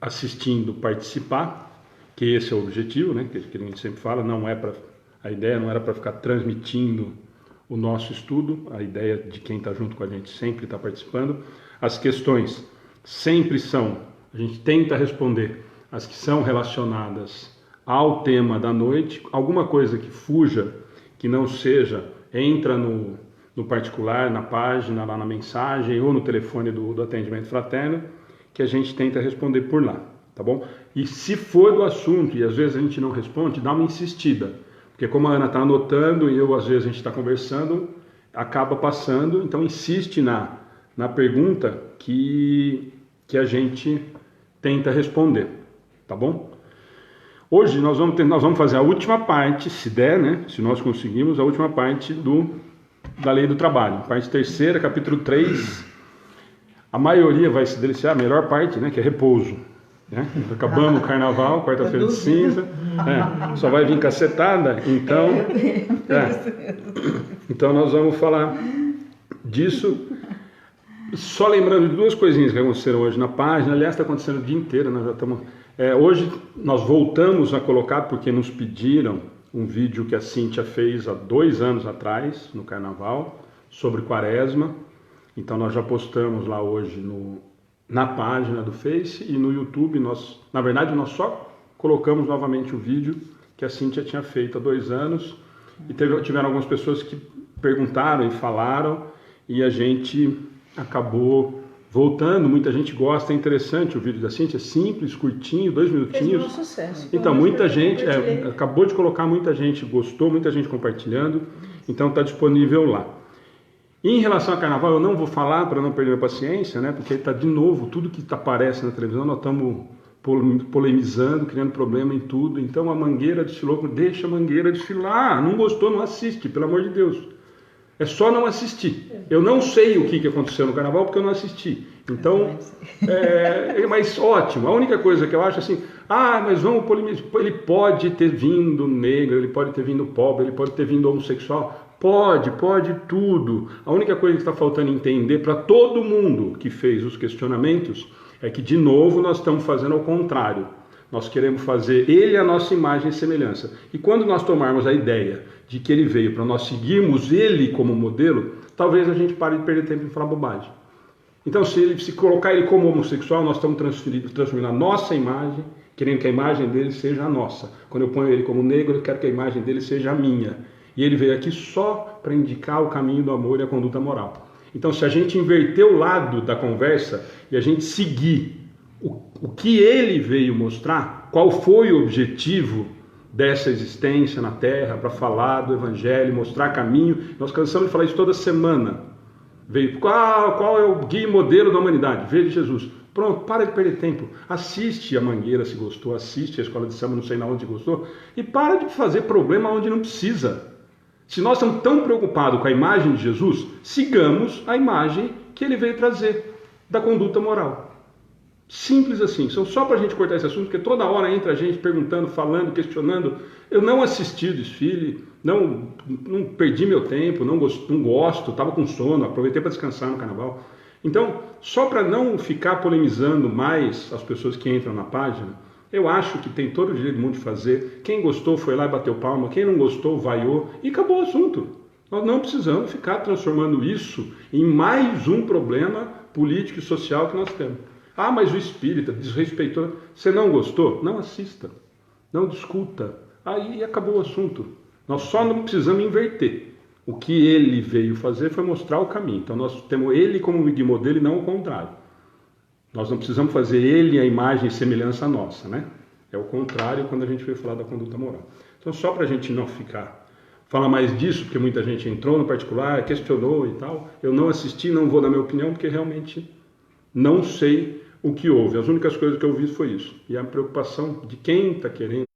S1: assistindo participar, que esse é o objetivo, né? Que a gente sempre fala, a ideia não era para ficar transmitindo o nosso estudo, a ideia de quem está junto com a gente sempre está participando. As questões sempre a gente tenta responder as que são relacionadas ao tema da noite, alguma coisa que fuja, que não seja, entra no particular, na página, lá na mensagem ou no telefone do atendimento fraterno, que a gente tenta responder por lá, tá bom? E se for do assunto, e às vezes a gente não responde, dá uma insistida, porque como a Ana está anotando e às vezes a gente está conversando, acaba passando, então insiste na pergunta que a gente tenta responder, tá bom? Hoje nós vamos fazer a última parte, se der, né? Se nós conseguirmos, a última parte da Lei do Trabalho, parte 3ª, capítulo 3. A maioria vai se deliciar, a melhor parte, né? Que é repouso. Né? Acabamos o carnaval, quarta-feira de cinza, só vai vir cacetada, então nós vamos falar disso. Só lembrando de 2 coisinhas que aconteceram hoje na página, aliás está acontecendo o dia inteiro, nós já estamos... hoje nós voltamos a colocar, porque nos pediram um vídeo que a Cíntia fez há 2 anos atrás, no carnaval, sobre quaresma, então nós já postamos lá hoje na página do Face e no YouTube, na verdade nós só colocamos novamente o vídeo que a Cíntia tinha feito há 2 anos e tiveram algumas pessoas que perguntaram e falaram e a gente acabou voltando, muita gente gosta, é interessante o vídeo da Cíntia, simples, curtinho, 2 minutinhos.
S2: Fez um sucesso.
S1: Então muita gente, acabou de colocar, muita gente gostou, muita gente compartilhando, então está disponível lá. Em relação ao carnaval, eu não vou falar para não perder a paciência, né? Porque está de novo, tudo que aparece na televisão, nós estamos polemizando, criando problema em tudo. Então a Mangueira desfilou, deixa a Mangueira desfilar, não gostou, não assiste, pelo amor de Deus. É só não assistir. Eu não sei o que aconteceu no carnaval porque eu não assisti. Então, mas ótimo. A única coisa que eu acho assim, mas vamos polemizar. Ele pode ter vindo negro, ele pode ter vindo pobre, ele pode ter vindo homossexual. Pode tudo. A única coisa que está faltando entender para todo mundo que fez os questionamentos é que, de novo, nós estamos fazendo ao contrário. Nós queremos fazer ele a nossa imagem e semelhança. E quando nós tomarmos a ideia de que ele veio para nós seguirmos ele como modelo, talvez a gente pare de perder tempo em falar bobagem. Então, se colocar ele como homossexual, nós estamos transformando a nossa imagem, querendo que a imagem dele seja a nossa. Quando eu ponho ele como negro, eu quero que a imagem dele seja a minha. E ele veio aqui só para indicar o caminho do amor e a conduta moral. Então, se a gente inverter o lado da conversa e a gente seguir o que ele veio mostrar, qual foi o objetivo dessa existência na Terra, para falar do Evangelho, mostrar caminho. Nós cansamos de falar isso toda semana. Veio, qual é o guia e modelo da humanidade? Veio de Jesus. Pronto, para de perder tempo. Assiste a Mangueira se gostou, assiste a Escola de Samba não sei na onde gostou, e para de fazer problema onde não precisa. Se nós estamos tão preocupados com a imagem de Jesus, sigamos a imagem que ele veio trazer, da conduta moral. Simples assim, só para a gente cortar esse assunto, porque toda hora entra a gente perguntando, falando, questionando. Eu não assisti o desfile, não perdi meu tempo, não gosto, estava com sono, aproveitei para descansar no carnaval. Então, só para não ficar polemizando mais as pessoas que entram na página, eu acho que tem todo o direito do mundo de fazer. Quem gostou foi lá e bateu palma, quem não gostou vaiou e acabou o assunto. Nós não precisamos ficar transformando isso em mais um problema político e social que nós temos. Mas o espírita desrespeitou. Você não gostou? Não assista. Não discuta. Aí acabou o assunto. Nós só não precisamos inverter. O que ele veio fazer foi mostrar o caminho. Então nós temos ele como guia modelo e não o contrário. Nós não precisamos fazer ele a imagem e semelhança nossa, né? É o contrário quando a gente veio falar da conduta moral. Então só para a gente não falar mais disso, porque muita gente entrou no particular, questionou e tal. Eu não assisti, não vou dar minha opinião, porque realmente não sei o que houve. As únicas coisas que eu vi foi isso. E a preocupação de quem está querendo,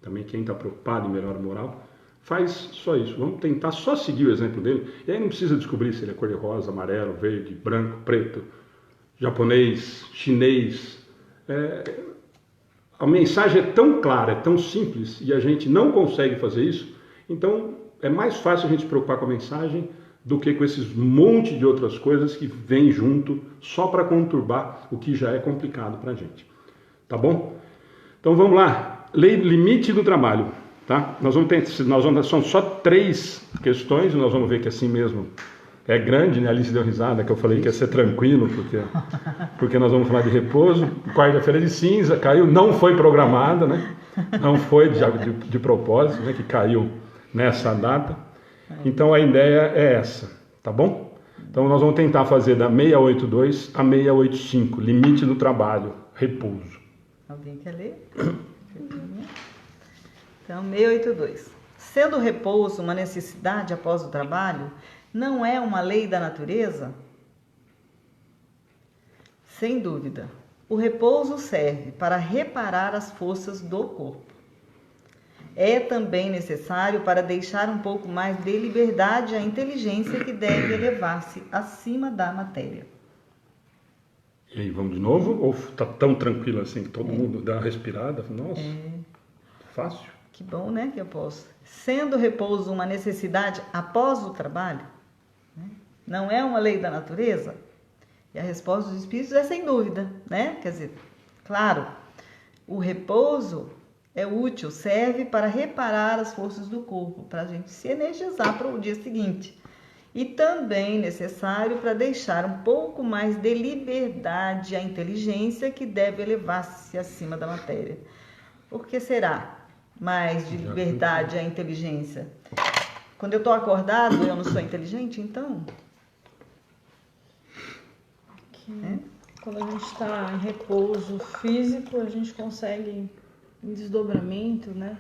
S1: também quem está preocupado em melhora moral, faz só isso. Vamos tentar só seguir o exemplo dele. E aí não precisa descobrir se ele é cor-de-rosa, amarelo, verde, branco, preto. japonês, chinês. A mensagem é tão clara, é tão simples e a gente não consegue fazer isso, então é mais fácil a gente se preocupar com a mensagem do que com esses monte de outras coisas que vêm junto só para conturbar o que já é complicado para a gente. Tá bom? Então vamos lá. Lei limite do trabalho. Tá? São só 3 questões, nós vamos ver que assim mesmo é grande, né? A Alice deu risada, que eu falei que ia ser tranquilo, porque nós vamos falar de repouso. Quarta-feira de cinza, caiu, não foi programada, né? Não foi de propósito, né? Que caiu nessa data. Então a ideia é essa, tá bom? Então nós vamos tentar fazer da 682 a 685, limite do trabalho, repouso.
S5: Alguém quer ler? Então, 682. Sendo o repouso uma necessidade após o trabalho, não é uma lei da natureza? Sem dúvida. O repouso serve para reparar as forças do corpo. É também necessário para deixar um pouco mais de liberdade à inteligência que deve elevar-se acima da matéria.
S1: E aí, vamos de novo? Ou tá tão tranquilo assim que todo mundo dá uma respirada? Nossa, fácil.
S5: Que bom, né, que eu posso. Sendo o repouso uma necessidade após o trabalho, né? Não é uma lei da natureza? E a resposta dos espíritos é sem dúvida, né? Quer dizer, claro, o repouso é útil, serve para reparar as forças do corpo, para a gente se energizar para o dia seguinte. E também necessário para deixar um pouco mais de liberdade à inteligência que deve elevar-se acima da matéria. Por que será mais de liberdade à inteligência? Quando eu estou acordado, eu não sou inteligente, então?
S2: Quando a gente está em repouso físico, a gente consegue, em desdobramento, né?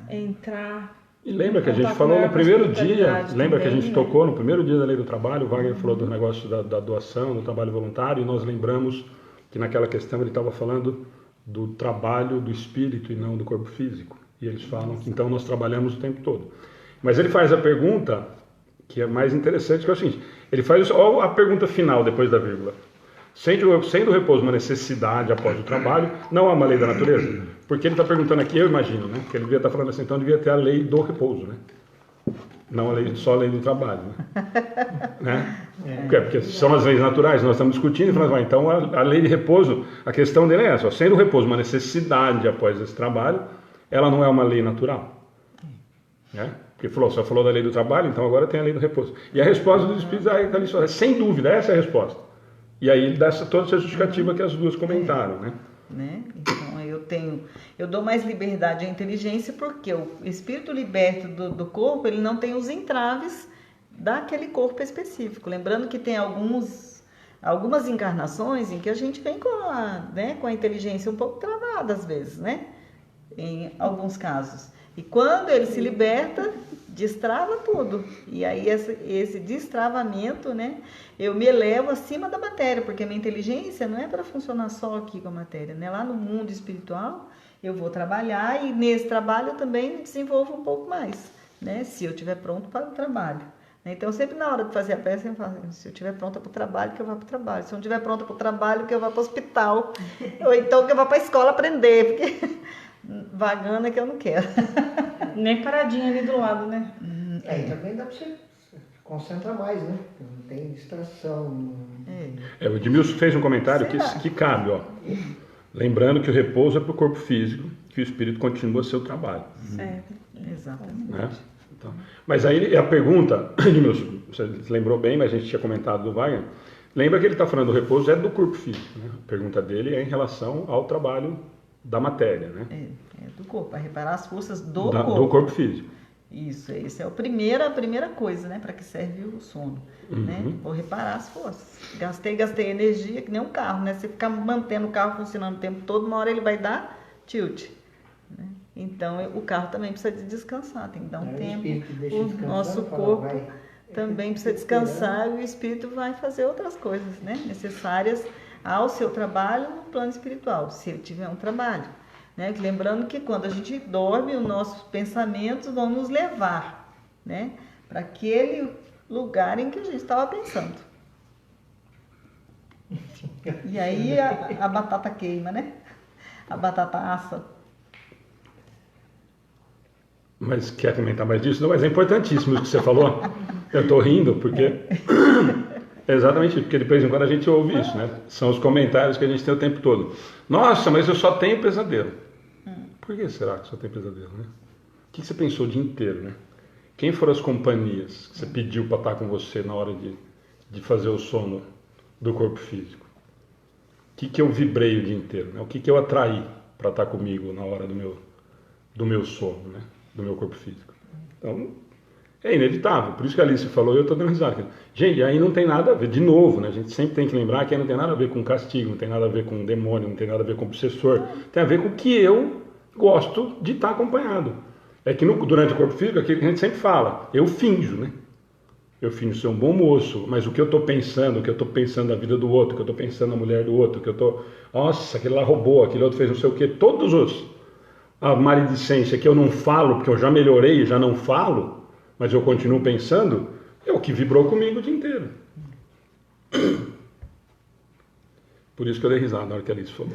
S2: Entrar.
S1: E lembra que a gente falou no primeiro dia, lembra que a gente tocou no primeiro dia da Lei do Trabalho, o Wagner falou do negócio da doação, do trabalho voluntário, e nós lembramos que naquela questão ele estava falando do trabalho do espírito e não do corpo físico. E eles falam que então nós trabalhamos o tempo todo. Mas ele faz a pergunta que é mais interessante, que é o seguinte, ele faz a pergunta final depois da vírgula. Sendo o repouso uma necessidade após o trabalho, não é uma lei da natureza? Porque ele está perguntando aqui, eu imagino, né? Que ele devia estar falando assim, então devia ter a lei do repouso, né? Não só a lei do trabalho, né? Porque são as leis naturais, nós estamos discutindo e falando, então a lei de repouso, a questão dele é essa, ó, sendo o repouso uma necessidade após esse trabalho, ela não é uma lei natural, né? Porque só falou da lei do trabalho, então agora tem a lei do repouso. E a resposta dos espíritos é sem dúvida, essa é a resposta. E aí ele dá toda essa justificativa que as duas comentaram, né?
S5: Então eu dou mais liberdade à inteligência porque o espírito liberto do corpo, ele não tem os entraves daquele corpo específico. Lembrando que tem algumas encarnações em que a gente vem com a inteligência um pouco travada às vezes, né? Em alguns casos. E quando ele se liberta, destrava tudo. E aí esse destravamento, né? Eu me elevo acima da matéria, porque a minha inteligência não é para funcionar só aqui com a matéria, né? Lá no mundo espiritual, eu vou trabalhar e nesse trabalho eu também me desenvolvo um pouco mais, né? Se eu estiver pronto para o trabalho. Então, sempre na hora de fazer a peça, eu falo, se eu estiver pronta para o trabalho, que eu vá para o trabalho. Se eu não estiver pronta para o trabalho, que eu vá para o hospital. Ou então que eu vá para a escola aprender, porque vagando é que eu não quero.
S2: Nem paradinha ali do lado, né?
S3: E também dá para você concentrar mais, né? Não tem distração.
S1: O Edmilson fez um comentário que cabe, ó. Lembrando que o repouso é para o corpo físico, que o espírito continua seu trabalho.
S2: Certo.
S5: Exatamente.
S1: Né? Então, mas aí a pergunta, Edmilson, você lembrou bem, mas a gente tinha comentado do Wagner, lembra que ele está falando do repouso é do corpo físico, né? A pergunta dele é em relação ao trabalho da matéria, né?
S5: É do corpo, para reparar as forças do
S1: corpo físico.
S5: Isso, essa é a primeira coisa, né? Para que serve o sono, né? Vou reparar as forças. Gastei energia, que nem um carro, né? Você ficar mantendo o carro funcionando o tempo todo, uma hora ele vai dar tilt, né? Então, o carro também precisa de descansar, tem que dar um tempo. O nosso corpo também precisa descansar e o espírito vai fazer outras coisas, né? Necessárias ao seu trabalho no plano espiritual, se ele tiver um trabalho. Né? Lembrando que quando a gente dorme, os nossos pensamentos vão nos levar, né, para aquele lugar em que a gente estava pensando. E aí a batata queima, né? A batata assa.
S1: Mas quer comentar mais disso? Não, mas é importantíssimo isso que você falou. Eu tô rindo porque... É exatamente isso, porque de vez em quando a gente ouve isso, né? São os comentários que a gente tem o tempo todo. Nossa, mas eu só tenho pesadelo. Por que será que só tem pesadelo, né? O que você pensou o dia inteiro, né? Quem foram as companhias que você pediu para estar com você na hora de fazer o sono do corpo físico? O que eu vibrei o dia inteiro, né? O que eu atraí para estar comigo na hora do meu sono, né? Do meu corpo físico. Então, é inevitável. Por isso que a Alice falou, eu estou dando risada. Gente, aí não tem nada a ver, de novo, né? A gente sempre tem que lembrar que aí não tem nada a ver com castigo, não tem nada a ver com demônio, não tem nada a ver com obsessor. Tem a ver com o que eu gosto de estar acompanhado. É que durante o corpo físico, aquilo que a gente sempre fala, eu finjo, né? Eu finjo ser um bom moço, mas o que eu estou pensando, o que eu estou pensando na vida do outro, o que eu estou pensando na mulher do outro, o que eu estou... Nossa, aquele lá roubou, aquele outro fez não sei o quê. Todos a maledicência que eu não falo, porque eu já melhorei, já não falo, mas eu continuo pensando, é o que vibrou comigo o dia inteiro. Por isso que eu dei risada na hora que a Alice falou.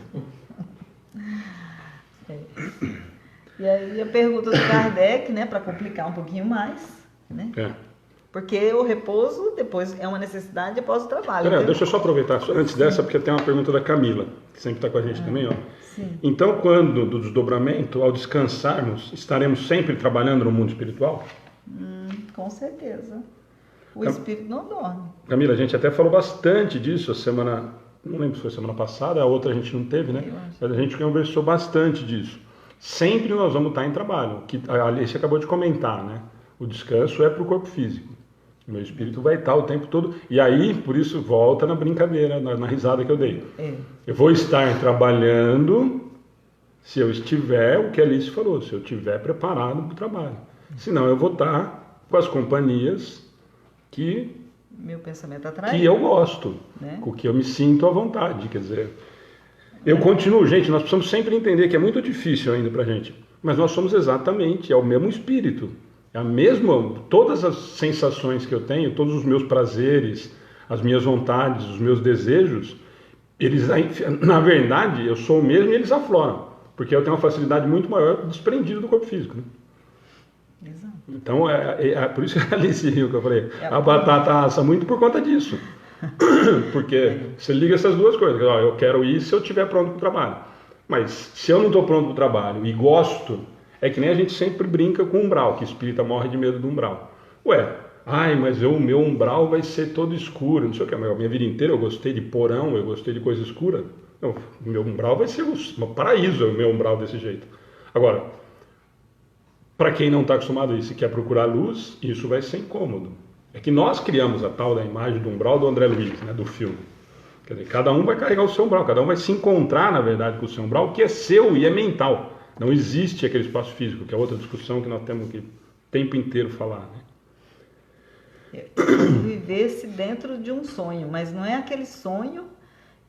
S5: E aí a pergunta do Kardec, né, para complicar um pouquinho mais, né? Porque o repouso depois é uma necessidade após o trabalho.
S1: Deixa eu só aproveitar antes dessa, porque tem uma pergunta da Camila, que sempre está com a gente também, ó.
S5: Sim.
S1: Então, quando do desdobramento, ao descansarmos, estaremos sempre trabalhando no mundo espiritual?
S5: Com certeza. O espírito não dorme.
S1: Camila, a gente até falou bastante disso a semana, não lembro se foi semana passada, a outra a gente não teve, né? Mas a gente conversou bastante disso. Sempre nós vamos estar em trabalho, que a Alice acabou de comentar, né? O descanso é para o corpo físico. O meu espírito vai estar o tempo todo. E aí, por isso, volta na brincadeira, na risada que eu dei. Eu vou estar trabalhando se eu estiver, o que a Alice falou, se eu estiver preparado para o trabalho. Senão eu vou estar com as companhias que
S5: meu pensamento atrai,
S1: que eu gosto,
S5: né?
S1: Com que eu me sinto à vontade. Quer dizer, eu continuo, gente, nós precisamos sempre entender que é muito difícil ainda para a gente, mas nós somos exatamente, é o mesmo espírito. É a mesma, todas as sensações que eu tenho, todos os meus prazeres, as minhas vontades, os meus desejos, eles, na verdade, eu sou o mesmo e eles afloram, porque eu tenho uma facilidade muito maior desprendido do corpo físico, né?
S5: Exato.
S1: Então, por isso que a Alice riu, que eu falei, a batata assa muito por conta disso. Porque você liga essas duas coisas, ó, eu quero ir se eu estiver pronto para o trabalho. Mas se eu não estou pronto para o trabalho e gosto... É que nem a gente sempre brinca com o umbral, que espírita morre de medo do umbral. Mas o meu umbral vai ser todo escuro, não sei o que. A minha vida inteira eu gostei de porão, eu gostei de coisa escura. Não, o meu umbral vai ser um paraíso, o meu umbral desse jeito. Agora, para quem não está acostumado a isso e quer procurar luz, isso vai ser incômodo. É que nós criamos a tal da imagem do umbral do André Luiz, né, do filme. Quer dizer, cada um vai carregar o seu umbral, cada um vai se encontrar, na verdade, com o seu umbral, que é seu e é mental. Não existe aquele espaço físico, que é outra discussão que nós temos que o tempo inteiro falar, né?
S5: Viver-se dentro de um sonho, mas não é aquele sonho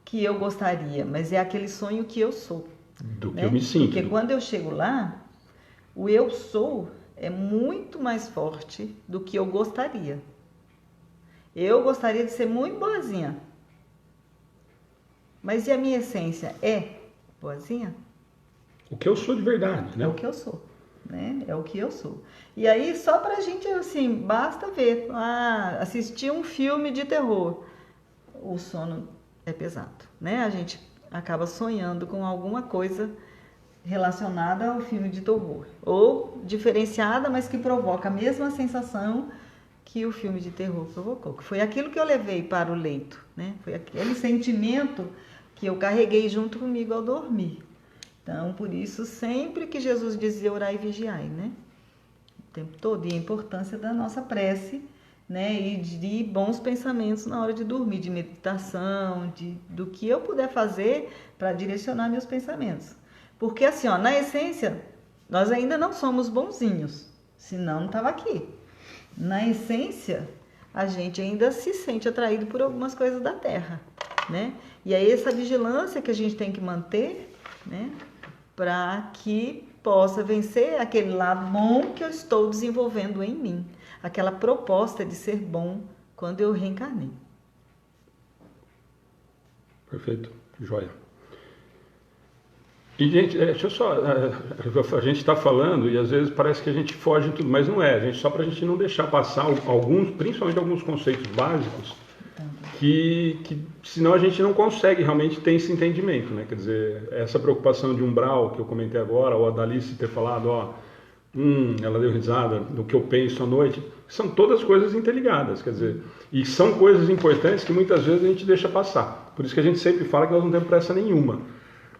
S5: que eu gostaria, mas é aquele sonho que eu sou.
S1: Do que eu me sinto.
S5: Porque quando eu chego lá, o eu sou é muito mais forte do que eu gostaria. Eu gostaria de ser muito boazinha. Mas e a minha essência é boazinha?
S1: O que eu sou de verdade, né?
S5: É o que eu sou, né? É o que eu sou. E aí, só pra gente, assim, basta ver, assistir um filme de terror, o sono é pesado, né? A gente acaba sonhando com alguma coisa relacionada ao filme de terror, ou diferenciada, mas que provoca a mesma sensação que o filme de terror provocou, que foi aquilo que eu levei para o leito, né? Foi aquele sentimento que eu carreguei junto comigo ao dormir. Então, por isso, sempre que Jesus dizia orai e vigiai, né? O tempo todo. E a importância da nossa prece, né? E de bons pensamentos na hora de dormir, de meditação, do que eu puder fazer para direcionar meus pensamentos. Porque, assim, ó, na essência, nós ainda não somos bonzinhos, senão não estava aqui. Na essência, a gente ainda se sente atraído por algumas coisas da Terra, né? E aí essa vigilância que a gente tem que manter, né? Para que possa vencer aquele lado bom que eu estou desenvolvendo em mim. Aquela proposta de ser bom quando eu reencarnei.
S1: Perfeito, joia. E, gente, deixa eu só. A gente está falando e às vezes parece que a gente foge de tudo, mas não é. Só para a gente não deixar passar alguns, principalmente alguns conceitos básicos, que senão a gente não consegue realmente ter esse entendimento, né? Quer dizer, essa preocupação de umbral que eu comentei agora, ou a Dalice ter falado, ela deu risada no que eu penso à noite, são todas coisas interligadas, quer dizer, e são coisas importantes que muitas vezes a gente deixa passar. Por isso que a gente sempre fala que nós não temos pressa nenhuma.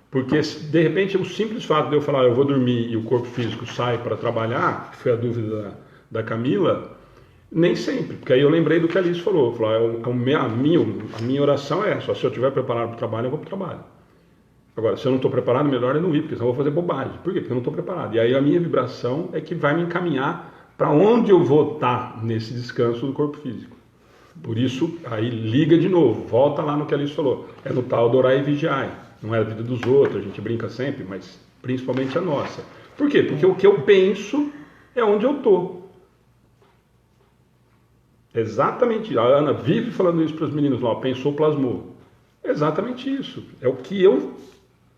S1: Porque, de repente, o simples fato de eu falar eu vou dormir e o corpo físico sai para trabalhar, que foi a dúvida da Camila, nem sempre. Porque aí eu lembrei do que a Alice falou. A minha oração é só se eu estiver preparado para o trabalho, eu vou para o trabalho. Agora, se eu não estou preparado, melhor é não ir, porque senão eu vou fazer bobagem. Por quê? Porque eu não estou preparado. E aí a minha vibração é que vai me encaminhar para onde eu vou estar nesse descanso do corpo físico. Por isso, aí liga de novo, volta lá no que a Alice falou. É no tal do orai e vigiai. Não é a vida dos outros, a gente brinca sempre, mas principalmente a nossa. Por quê? Porque o que eu penso é onde eu estou. Exatamente. A Ana vive falando isso para os meninos lá, pensou, plasmou. Exatamente isso. É o que eu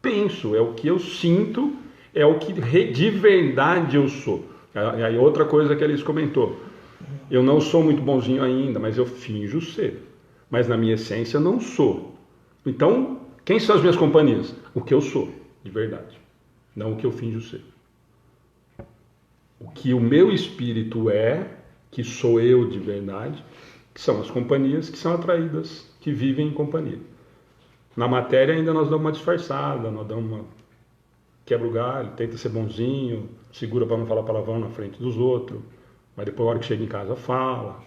S1: penso, é o que eu sinto, é o que de verdade eu sou. E aí outra coisa que a Alice comentou. Eu não sou muito bonzinho ainda, mas eu finjo ser. Mas na minha essência eu não sou. Então, quem são as minhas companhias? O que eu sou, de verdade. Não o que eu finjo ser. O que o meu espírito é, que sou eu de verdade, que são as companhias que são atraídas, que vivem em companhia. Na matéria ainda nós damos uma disfarçada, nós damos uma quebra o galho, tenta ser bonzinho, segura para não falar palavrão na frente dos outros, mas depois na hora que chega em casa fala,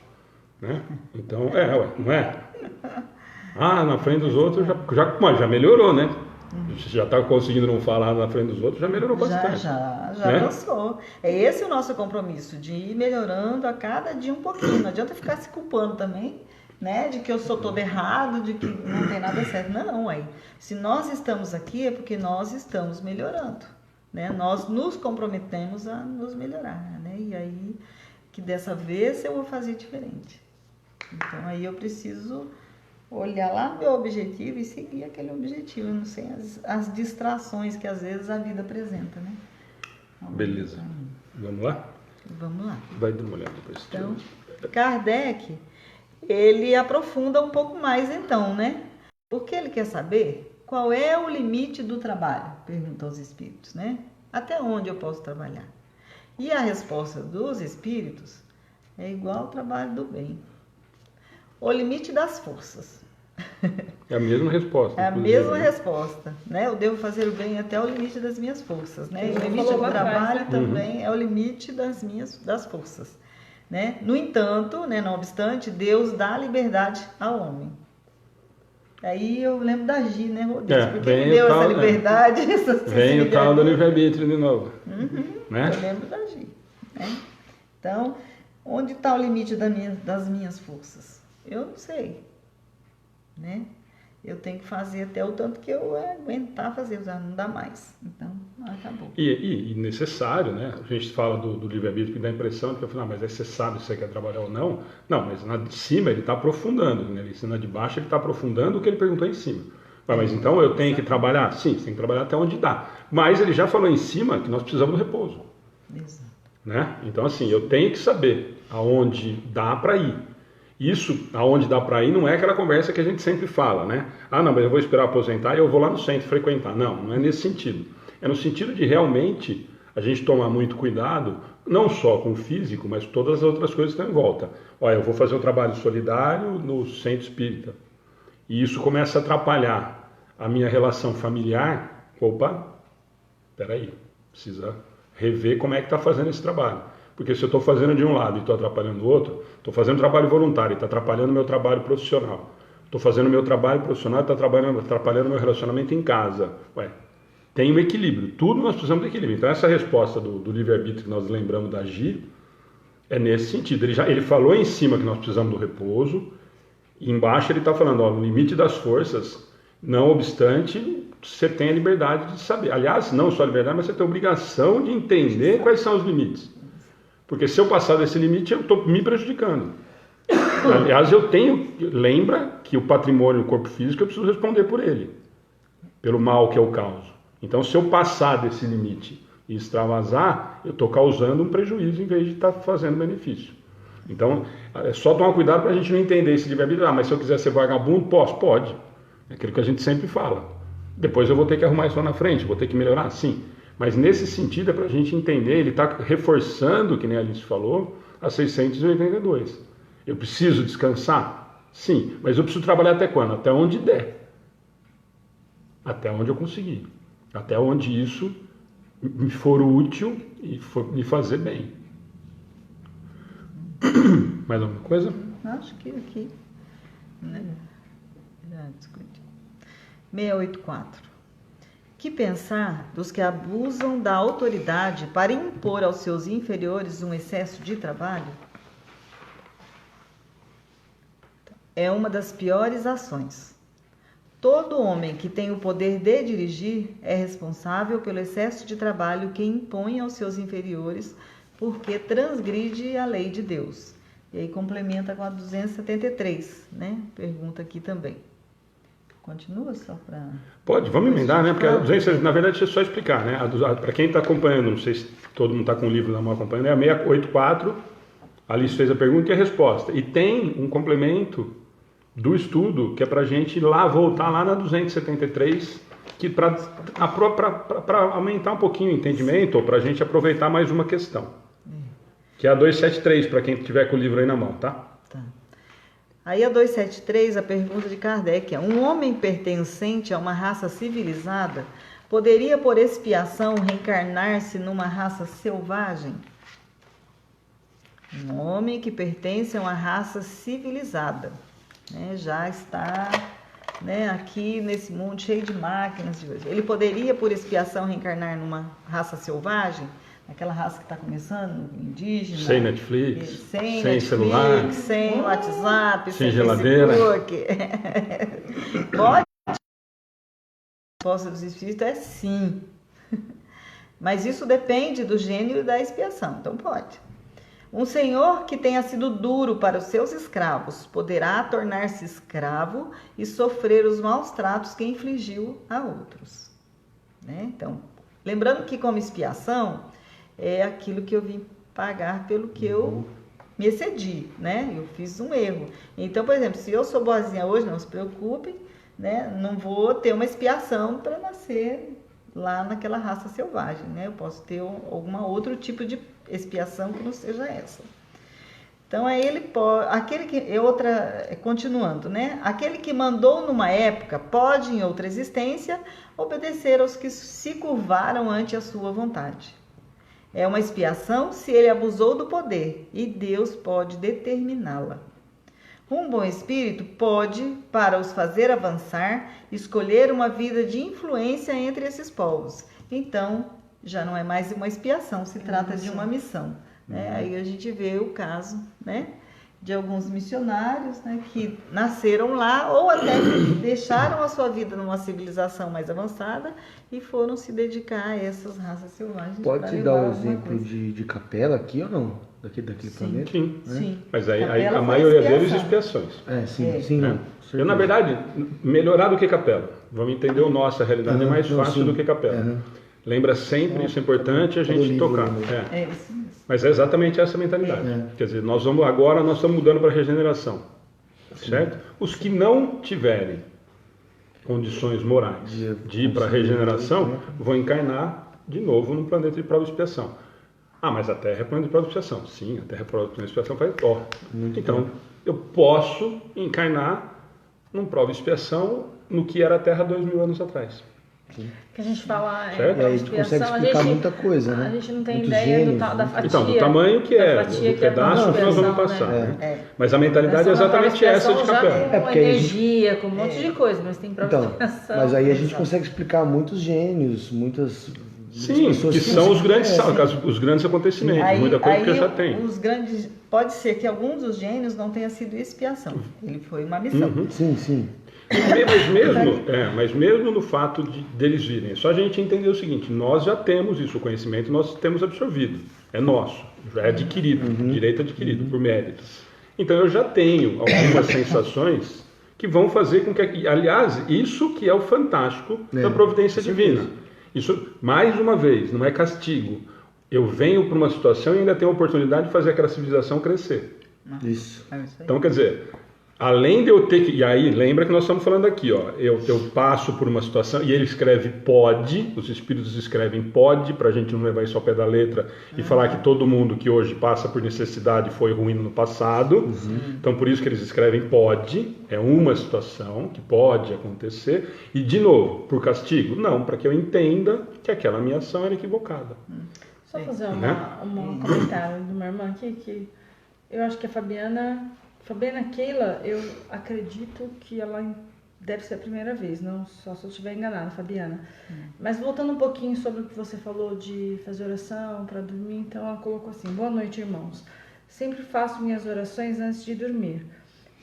S1: né? Então, não é? Na frente dos outros já melhorou, né? Você já está conseguindo não falar na frente dos outros, já melhorou bastante.
S5: Já
S1: né?
S5: avançou. É esse o nosso compromisso, de ir melhorando a cada dia um pouquinho. Não adianta ficar se culpando também, né? De que eu sou todo errado, de que não tem nada certo. Não, aí. Se nós estamos aqui é porque nós estamos melhorando, né? Nós nos comprometemos a nos melhorar, né? E aí, que dessa vez eu vou fazer diferente. Então, aí eu preciso olhar lá no meu objetivo e seguir aquele objetivo, não sei, as distrações que às vezes a vida apresenta, né?
S1: Beleza. Vamos lá?
S5: Vamos lá.
S1: Vai dar uma olhada para isso.
S5: Então, Kardec, ele aprofunda um pouco mais então, né? Porque ele quer saber qual é o limite do trabalho, pergunta aos espíritos, né? Até onde eu posso trabalhar? E a resposta dos espíritos é igual ao trabalho do bem. O limite das forças.
S1: É a mesma resposta.
S5: É a mesma resposta, né? Eu devo fazer o bem até o limite das minhas forças, né? E o limite do trabalho também é o limite das forças, né? No entanto, né, não obstante, Deus dá liberdade ao homem. Aí eu lembro da Gi, né, Rodrigo? Porque ele deu essa liberdade, essa
S1: vem o tal do livre-arbítrio de novo. Né?
S5: Eu lembro da Gi, né? Então, onde está o limite das minhas forças? Eu não sei, né? Eu tenho que fazer até o tanto que eu aguentar fazer, já não dá mais. Então, acabou.
S1: E necessário, né? A gente fala do livre-arbítrio que dá a impressão que eu falo, mas você sabe se você quer trabalhar ou não? Não, mas na de cima ele está aprofundando, né? Na de baixo ele está aprofundando o que ele perguntou em cima. Mas então eu tenho que trabalhar? Sim, você tem que trabalhar até onde dá. Mas ele já falou em cima que nós precisamos do repouso.
S5: Exato.
S1: Né? Então, assim, eu tenho que saber aonde dá para ir. Isso, aonde dá para ir, não é aquela conversa que a gente sempre fala, né? Não, mas eu vou esperar aposentar e eu vou lá no centro frequentar. Não é nesse sentido. É no sentido de realmente a gente tomar muito cuidado, não só com o físico, mas todas as outras coisas que estão em volta. Olha, eu vou fazer um trabalho solidário no centro espírita. E isso começa a atrapalhar a minha relação familiar. Opa, peraí, precisa rever como é que está fazendo esse trabalho. Porque se eu estou fazendo de um lado e estou atrapalhando o outro, estou fazendo trabalho voluntário e está atrapalhando o meu trabalho profissional. Estou fazendo meu trabalho profissional e está atrapalhando o meu relacionamento em casa. Tem um equilíbrio. Tudo nós precisamos de equilíbrio. Então essa resposta do livre-arbítrio que nós lembramos da Gi é nesse sentido. Ele falou em cima que nós precisamos do repouso e embaixo ele está falando, no limite das forças, não obstante, você tem a liberdade de saber. Aliás, não só a liberdade, mas você tem a obrigação de entender quais são os limites. Porque se eu passar desse limite, eu estou me prejudicando. Aliás, lembra que o patrimônio do corpo físico eu preciso responder por ele, pelo mal que eu causo. Então, se eu passar desse limite e extravasar, eu estou causando um prejuízo em vez de estar fazendo benefício. Então, é só tomar cuidado para a gente não entender esse livre-arbítrio. Mas se eu quiser ser vagabundo, posso? Pode. É aquilo que a gente sempre fala. Depois eu vou ter que arrumar isso lá na frente, vou ter que melhorar? Sim. Mas nesse sentido é para a gente entender, ele está reforçando, que nem a Alice falou, a 682. Eu preciso descansar? Sim. Mas eu preciso trabalhar até quando? Até onde der. Até onde eu conseguir. Até onde isso me for útil e for me fazer bem. Mais alguma coisa?
S5: Acho que aqui, né? Já discuti. 684. Que pensar dos que abusam da autoridade para impor aos seus inferiores um excesso de trabalho? É uma das piores ações. Todo homem que tem o poder de dirigir é responsável pelo excesso de trabalho que impõe aos seus inferiores, porque transgride a lei de Deus. E aí complementa com a 273, né? Pergunta aqui também. Continua só para...
S1: Pode, vamos emendar, né? Porque a 200, na verdade, deixa eu só explicar, né? Para quem está acompanhando, não sei se todo mundo está com o livro na mão acompanhando, é a 684, a Alice fez a pergunta e a resposta. E tem um complemento do estudo que é para a gente voltar lá na 273, que para aumentar um pouquinho o entendimento, ou para a gente aproveitar mais uma questão. Que é a 273, para quem tiver com o livro aí na mão, tá?
S5: Tá. Aí a 273, a pergunta de Kardec é: um homem pertencente a uma raça civilizada poderia, por expiação, reencarnar-se numa raça selvagem? Um homem que pertence a uma raça civilizada, né, já está, né, aqui nesse mundo cheio de máquinas de hoje. Ele poderia, por expiação, reencarnar numa raça selvagem? Aquela raça que está começando, indígena.
S1: Sem Netflix,
S5: sem
S1: Netflix, celular,
S5: sem WhatsApp,
S1: sem geladeira.
S5: Facebook. Pode? A resposta dos espíritos é sim. Mas isso depende do gênero e da expiação, então pode. Um senhor que tenha sido duro para os seus escravos poderá tornar-se escravo e sofrer os maus tratos que infligiu a outros. Né? Então, lembrando que como expiação é aquilo que eu vim pagar pelo que eu me excedi, né? Eu fiz um erro. Então, por exemplo, se eu sou boazinha hoje, não se preocupe, né? Não vou ter uma expiação para nascer lá naquela raça selvagem, né? Eu posso ter algum outro tipo de expiação que não seja essa. Então, aí ele pode, continuando, né? Aquele que mandou numa época pode, em outra existência, obedecer aos que se curvaram ante a sua vontade. É uma expiação se ele abusou do poder, e Deus pode determiná-la. Um bom espírito pode, para os fazer avançar, escolher uma vida de influência entre esses povos. Então, já não é mais uma expiação, se trata de uma missão. Né? Aí a gente vê o caso, né, de alguns missionários, né, que nasceram lá ou até que deixaram a sua vida numa civilização mais avançada e foram se dedicar a essas raças selvagens.
S3: Pode se dar um exemplo de capela aqui ou não? Daquele planeta?
S1: Sim,
S3: né?
S5: Sim.
S1: Mas aí
S5: Capela
S1: a
S5: foi
S1: maioria
S5: expiação.
S1: deles expiações.
S3: Sim, não.
S1: Eu, na verdade, melhorar do que capela. Vamos entender o nosso, a realidade é mais fácil do que capela. Lembra sempre, isso é importante a gente tocar.
S5: É isso mesmo.
S1: Mas é exatamente essa mentalidade. Quer dizer, nós estamos mudando para a regeneração. Certo? Os que não tiverem condições morais de ir para a regeneração vão encarnar de novo no planeta de prova e expiação. Mas a Terra é planeta de prova e expiação. Sim, a Terra é planeta de expiação faz então, eu posso encarnar num prova e expiação no que era a Terra 2000 anos atrás.
S2: Que a gente fala
S1: Certo?
S3: A gente consegue explicar muita coisa, né?
S2: A gente não tem
S3: Muitos
S2: ideia
S3: gênios,
S2: da fatia.
S1: Então, do tamanho que é, do pedaço que nós vamos passar.
S2: Né?
S1: Mas a mentalidade é exatamente essa de capela.
S2: Com
S3: porque a gente-
S2: energia, com um monte de coisa, mas tem prova de expiação.
S3: Mas aí a gente consegue explicar muitos gênios, muitas
S1: Sim,
S3: pessoas
S1: que são os grandes, os grandes acontecimentos,
S5: Aí,
S1: muita coisa que eu já
S5: aí
S1: tenho.
S5: os grandes, pode ser que alguns dos gênios não tenha sido expiação. Ele foi uma missão.
S3: Sim.
S1: Mas mesmo no fato deles virem, é só a gente entender o seguinte: nós já temos isso, o conhecimento nós temos absorvido, é nosso, já é adquirido, direito adquirido por méritos. Então eu já tenho algumas sensações que vão fazer com que... Aliás, isso que é o fantástico da providência divina. Isso, mais uma vez, não é castigo. Eu venho para uma situação e ainda tenho a oportunidade de fazer aquela civilização crescer.
S3: Isso.
S1: Então, quer dizer, além de eu ter que... E aí, lembra que nós estamos falando aqui, ó. Eu passo por uma situação e ele escreve pode, os espíritos escrevem pode, para a gente não levar isso ao pé da letra e falar que todo mundo que hoje passa por necessidade foi ruim no passado. Então, por isso que eles escrevem pode, é uma situação que pode acontecer. E, de novo, por castigo? Não, para que eu entenda que aquela minha ação era equivocada.
S2: Só fazer um comentário de uma irmã aqui, que eu acho que a Fabiana Keila, eu acredito que ela deve ser a primeira vez, não só se eu estiver enganada, Fabiana. Mas voltando um pouquinho sobre o que você falou de fazer oração para dormir, então ela colocou assim: boa noite, irmãos. Sempre faço minhas orações antes de dormir.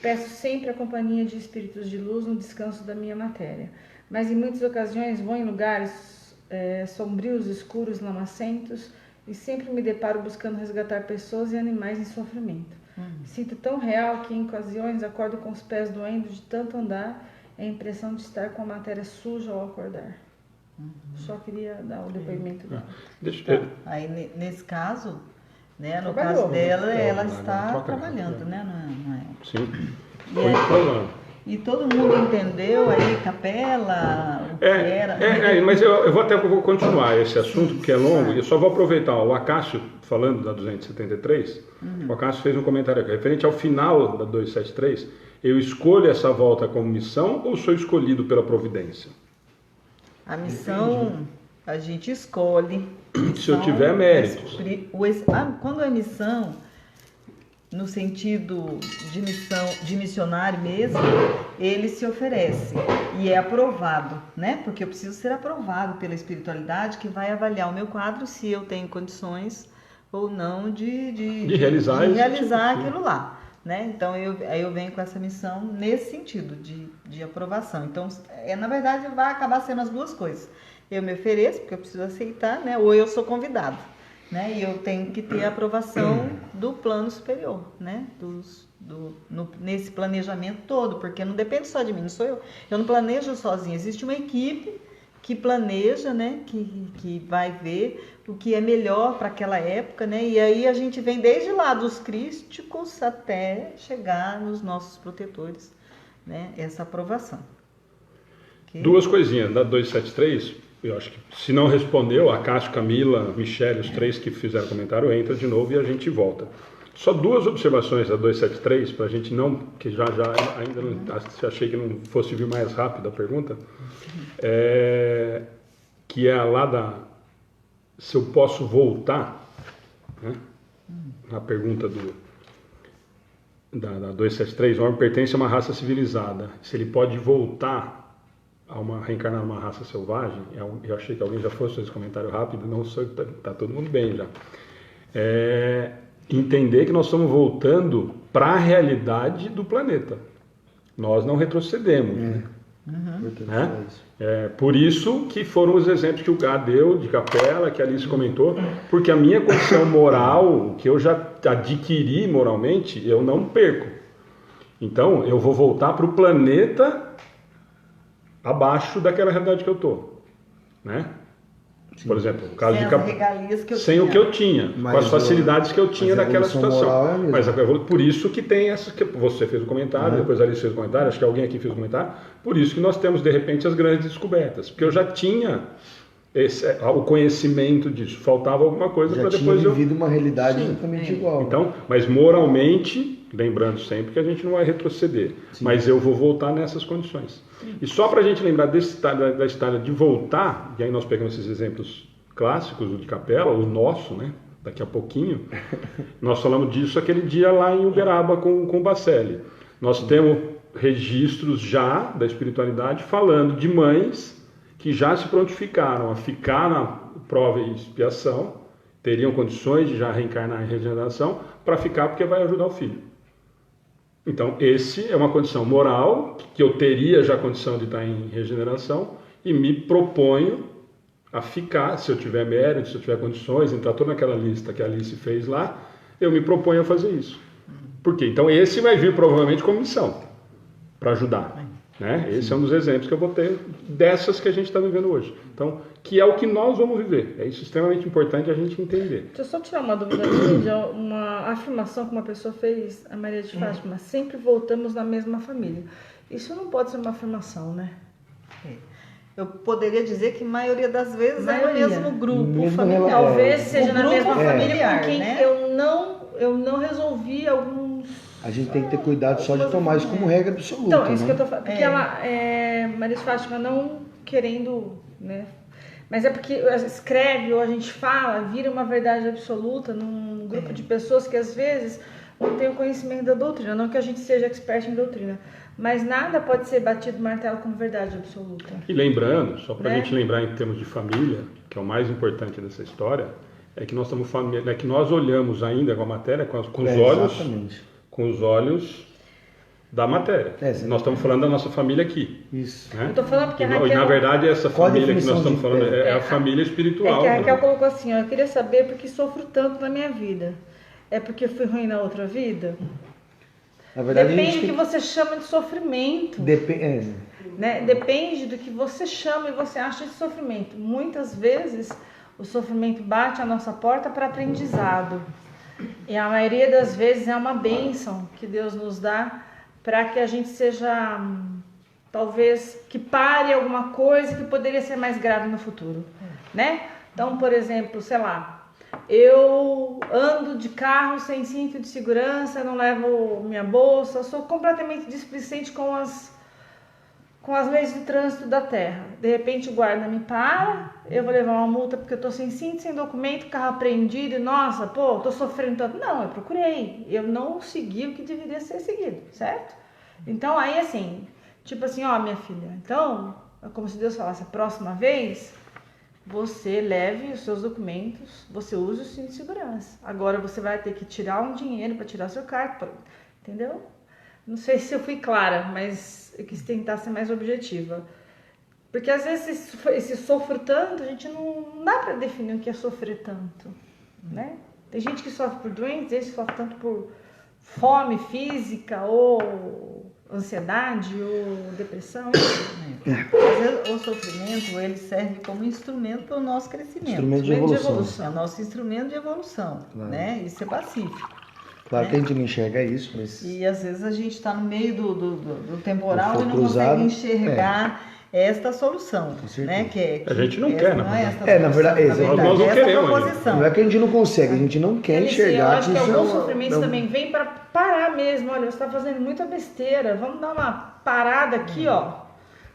S2: Peço sempre a companhia de espíritos de luz no descanso da minha matéria. Mas em muitas ocasiões vou em lugares sombrios, escuros, lamacentos e sempre me deparo buscando resgatar pessoas e animais em sofrimento. Sinto tão real que em ocasiões acordo com os pés doendo de tanto andar e a impressão de estar com a matéria suja ao acordar. Só queria dar o depoimento dela.
S5: Aí nesse caso, né, no
S2: Trabalhou.
S5: caso dela, ela
S1: Não,
S5: está
S1: troca,
S5: trabalhando, né? Não é.
S1: Sim.
S5: E aí, e todo mundo entendeu aí, capela, o que era.
S1: Mas eu vou continuar esse assunto, porque é longo, e eu só vou aproveitar. O Acácio, falando da 273, o Acácio fez um comentário aqui. Referente ao final da 273, eu escolho essa volta como missão ou sou escolhido pela providência?
S5: A missão, a gente escolhe.
S1: Se eu tiver méritos.
S5: Quando é missão, no sentido de missão, de missionário mesmo, ele se oferece e é aprovado, né? Porque eu preciso ser aprovado pela espiritualidade que vai avaliar o meu quadro se eu tenho condições ou não de realizar aquilo lá, né? Então aí eu venho com essa missão nesse sentido de aprovação. Então, na verdade, vai acabar sendo as duas coisas. Eu me ofereço porque eu preciso aceitar, né? Ou eu sou convidado. Né? E eu tenho que ter a aprovação do plano superior, né? Nesse planejamento todo, porque não depende só de mim, não sou eu. Eu não planejo sozinha, existe uma equipe que planeja, né? Que vai ver o que é melhor para aquela época, né? E aí a gente vem desde lá dos crísticos até chegar nos nossos protetores, né? Essa aprovação. Okay?
S1: Duas coisinhas, da 273... Eu acho que se não respondeu, a Cássio, Camila, Michele, os três que fizeram comentário, entra de novo e a gente volta. Só duas observações da 273, para a gente não, que já ainda não, achei que não fosse vir mais rápido a pergunta, que é lá da, se eu posso voltar, né? A pergunta da 273, o homem pertence a uma raça civilizada, se ele pode voltar reencarnar numa raça selvagem. Eu achei que alguém já fosse fazer esse comentário rápido, não sei, tá todo mundo bem já. Entender que nós estamos voltando para a realidade do planeta. Nós não retrocedemos. Né? Por isso que foram os exemplos que o Gá deu de capela, que a Alice comentou, porque a minha condição moral, o que eu já adquiri moralmente, eu não perco. Então, eu vou voltar para o planeta abaixo daquela realidade que eu estou, né? Sim. Por exemplo, o caso sem o que eu tinha, com as facilidades que eu tinha daquela situação. Mas por isso que tem essa que você fez o comentário, depois a Alice fez o comentário, acho que alguém aqui fez o comentário, por isso que nós temos de repente as grandes descobertas, porque eu já tinha o conhecimento disso, faltava alguma coisa para depois
S3: eu vivido uma realidade exatamente igual.
S1: Então, mas moralmente, lembrando sempre que a gente não vai retroceder, mas eu vou voltar nessas condições. E só para a gente lembrar da história de voltar, e aí nós pegamos esses exemplos clássicos, o de capela, o nosso, né? Daqui a pouquinho, nós falamos disso aquele dia lá em Uberaba com o Bacelli. Nós temos registros já da espiritualidade falando de mães que já se prontificaram a ficar na prova e expiação, teriam condições de já reencarnar em regeneração, para ficar porque vai ajudar o filho. Então, esse é uma condição moral, que eu teria já condição de estar em regeneração, e me proponho a ficar, se eu tiver mérito, se eu tiver condições, entrar toda naquela lista que a Alice fez lá, eu me proponho a fazer isso. Por quê? Então esse vai vir provavelmente como missão, para ajudar. Né? Esse é um dos exemplos que eu vou ter dessas que a gente está vivendo hoje. Então, que é o que nós vamos viver. É isso extremamente importante a gente entender.
S2: Deixa eu só tirar uma dúvida minha, uma afirmação que uma pessoa fez, a Maria de Fátima, sempre voltamos na mesma família. Isso não pode ser uma afirmação, né?
S5: Eu poderia dizer que a maioria das vezes é
S2: Maioria.
S5: o mesmo grupo
S3: Mesmo
S5: familiar.
S2: Talvez seja
S5: O
S2: na
S5: grupo
S2: mesma família
S5: familiar,
S2: com quem
S5: né?
S2: eu não resolvi alguns...
S3: A gente tem que ter cuidado só de tomar isso como regra absoluta.
S2: Então, isso
S3: né?
S2: que eu tô falando. Porque ela, Maria de Fátima, não querendo, né? Mas é porque escreve ou a gente fala, vira uma verdade absoluta num grupo de pessoas que às vezes não tem o conhecimento da doutrina. Não que a gente seja expert em doutrina, mas nada pode ser batido martelo como verdade absoluta.
S1: E lembrando, só para a
S2: Né?
S1: gente lembrar em termos de família, que é o mais importante dessa história, é que nós estamos família, é que nós olhamos ainda com a matéria com os olhos,
S3: Exatamente.
S1: com os olhos da matéria. Nós estamos falando da nossa família aqui.
S3: Isso.
S1: Né?
S2: Eu tô falando porque
S1: E,
S2: a Raquel...
S1: e na verdade essa
S3: Qual a
S1: família que
S3: definição
S1: nós estamos
S3: de-
S1: falando é a família espiritual.
S2: É que a Raquel
S1: né?
S2: colocou assim, ó, eu queria saber porque sofro tanto na minha vida. É porque eu fui ruim na outra vida?
S3: Na verdade,
S2: Depende
S3: a
S2: do
S3: gente
S2: que você chama de sofrimento. Né? Depende do que você chama e você acha de sofrimento. Muitas vezes o sofrimento bate a nossa porta para aprendizado. E a maioria das vezes é uma bênção que Deus nos dá para que a gente seja, talvez, que pare alguma coisa que poderia ser mais grave no futuro. Né? Então, por exemplo, sei lá, eu ando de carro sem cinto de segurança, não levo minha bolsa, sou completamente displicente com as leis de trânsito da terra. De repente o guarda me para, eu vou levar uma multa porque eu tô sem cinto, sem documento, carro apreendido, e nossa, pô, tô sofrendo tanto. Não, eu procurei, eu não segui o que deveria ser seguido, certo? Então aí assim, tipo assim, ó, minha filha, então, é como se Deus falasse, a próxima vez, você leve os seus documentos, você use o cinto de segurança. Agora você vai ter que tirar um dinheiro para tirar seu carro, entendeu? Não sei se eu fui clara, mas eu quis tentar ser mais objetiva. Porque às vezes esse sofro tanto, a gente não dá para definir o que é sofrer tanto, né? Tem gente que sofre por doenças, tem gente que sofre tanto por fome física, ou ansiedade, ou depressão.
S5: Às vezes o sofrimento ele serve como instrumento para o nosso crescimento.
S3: Instrumento de evolução.
S5: É o nosso instrumento de evolução,
S3: Claro.
S5: né? Isso é pacífico.
S3: Claro que a gente não enxerga isso, mas
S5: E às vezes a gente está no meio do temporal
S3: Do
S5: e não
S3: fogo cruzado.
S5: consegue enxergar esta solução,
S3: certeza.
S5: né? Que
S1: A gente não
S5: essa
S1: quer, na
S5: não é
S1: verdade.
S5: esta
S3: Na verdade,
S5: solução,
S3: exato.
S1: Nós não
S5: essa
S1: queremos
S5: proposição.
S3: não é que a gente não consegue, a gente não quer
S2: Alice, eu
S3: enxergar
S2: acho que
S3: isso
S2: alguns
S3: é uma-
S2: sofrimentos
S3: é um-
S2: também vêm para parar mesmo. Olha, você está fazendo muita besteira. Vamos dar uma parada aqui, ó.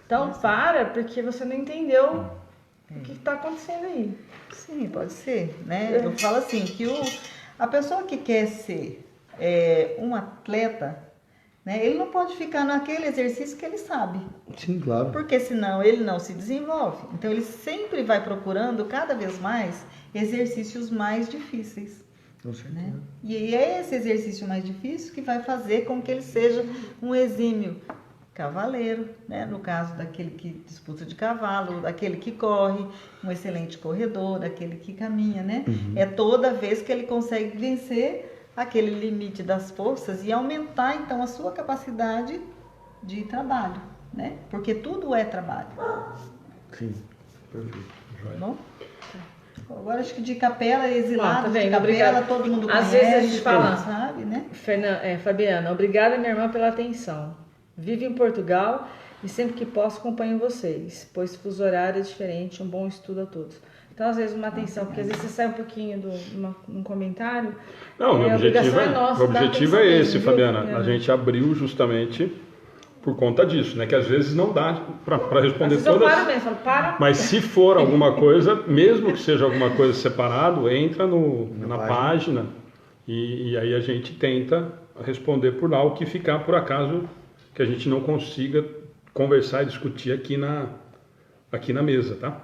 S2: Então para, porque você não entendeu o que está acontecendo aí.
S5: Sim, pode ser, né? Eu falo assim, que a pessoa que quer ser um atleta, né? Ele não pode ficar naquele exercício que ele sabe,
S3: Sim, claro.
S5: porque senão ele não se desenvolve. Então ele sempre vai procurando cada vez mais exercícios mais difíceis.
S3: Com certeza.
S5: Né? E é esse exercício mais difícil que vai fazer com que ele seja um exímio cavaleiro, né? No caso daquele que disputa de cavalo, daquele que corre, um excelente corredor, daquele que caminha, né? É toda vez que ele consegue vencer aquele limite das forças e aumentar então a sua capacidade de trabalho, né? Porque tudo é trabalho.
S3: Sim, perfeito.
S5: Tá bom? Agora acho que de capela, exilado,
S2: Tá
S5: de
S2: vendo?
S5: capela,
S2: Obrigada.
S5: todo mundo
S2: Às
S5: conhece,
S2: vezes a gente fala-
S5: sabe, né?
S2: Fabiana, obrigada, minha irmã, pela atenção. Vivo em Portugal e sempre que posso acompanho vocês, pois fuso horário é diferente. Um bom estudo a todos. Então, às vezes, uma atenção, porque às vezes você sai um pouquinho de um comentário.
S1: Não, meu
S2: a
S1: objetivo,
S2: obrigação nossa
S1: meu
S2: dar
S1: objetivo
S2: atenção
S1: é
S2: mesmo,
S1: esse,
S2: viu,
S1: Fabiana. A gente abriu justamente por conta disso, né? Que às vezes não dá para
S2: Às
S1: responder
S2: vezes eu
S1: todas.
S2: paro mesmo, falo, para.
S1: Mas se for alguma coisa, mesmo que seja alguma coisa separado, entra na página e aí a gente tenta responder por lá o que ficar por acaso que a gente não consiga conversar e discutir aqui na mesa, tá?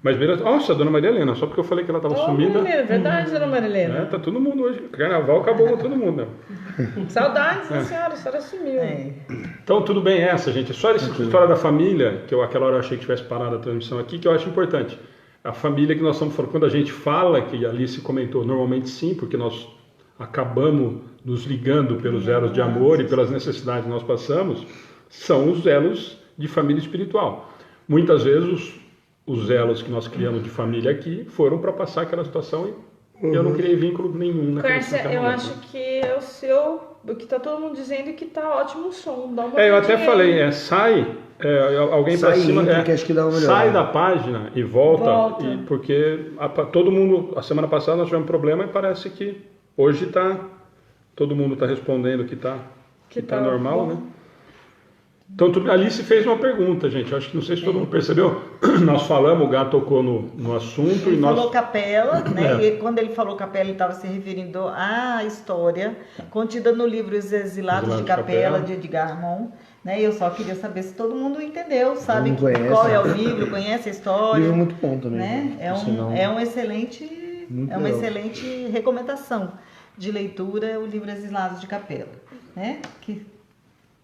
S1: Mas beleza. Nossa, dona Maria Helena, só porque eu falei que ela estava sumida.
S2: Marilena, verdade, dona Marilena.
S1: Tá todo mundo hoje. Carnaval acabou com todo mundo, né?
S2: Saudades da senhora, a senhora sumiu.
S1: Então, tudo bem essa, gente. É só essa história da família, que eu aquela hora eu achei que tivesse parado a transmissão aqui, que eu acho importante. A família que nós estamos falando, quando a gente fala, que a Alice comentou, normalmente sim, porque acabamos nos ligando pelos elos de amor e pelas necessidades que nós passamos, são os elos de família espiritual. Muitas vezes os elos que nós criamos de família aqui foram para passar aquela situação e eu não criei vínculo nenhum naquela
S2: Cárcia,
S1: situação.
S2: eu acho que é o seu, o que tá todo mundo dizendo é que tá ótimo o som. Dá uma
S1: eu até
S2: olhadinha
S1: falei,
S2: aí.
S1: alguém para
S3: Sai e
S1: cima,
S3: entra, que acho que dá uma melhorada.
S1: sai da página e volta.
S2: Volta.
S1: Porque todo mundo, a semana passada nós tivemos um problema e parece que hoje todo mundo está respondendo que tá normal,
S2: bom.
S1: né? Então, a Alice fez uma pergunta, gente. Eu acho que não sei se todo mundo percebeu. Nós falamos, o Gato tocou no assunto.
S5: Ele
S1: e nós...
S5: falou capela, né?
S1: É.
S5: E quando ele falou capela, ele estava se referindo à história contida no livro Os Exilados de Capela, de Edgar Morin. Né? Eu só queria saber se todo mundo entendeu, sabe
S3: Não conhece,
S5: qual é
S3: né?
S5: o livro, conhece a história.
S3: Livro muito bom também.
S5: Né?
S3: Senão-
S5: É uma excelente recomendação de leitura, o livro Exilados de Capela, né? Que,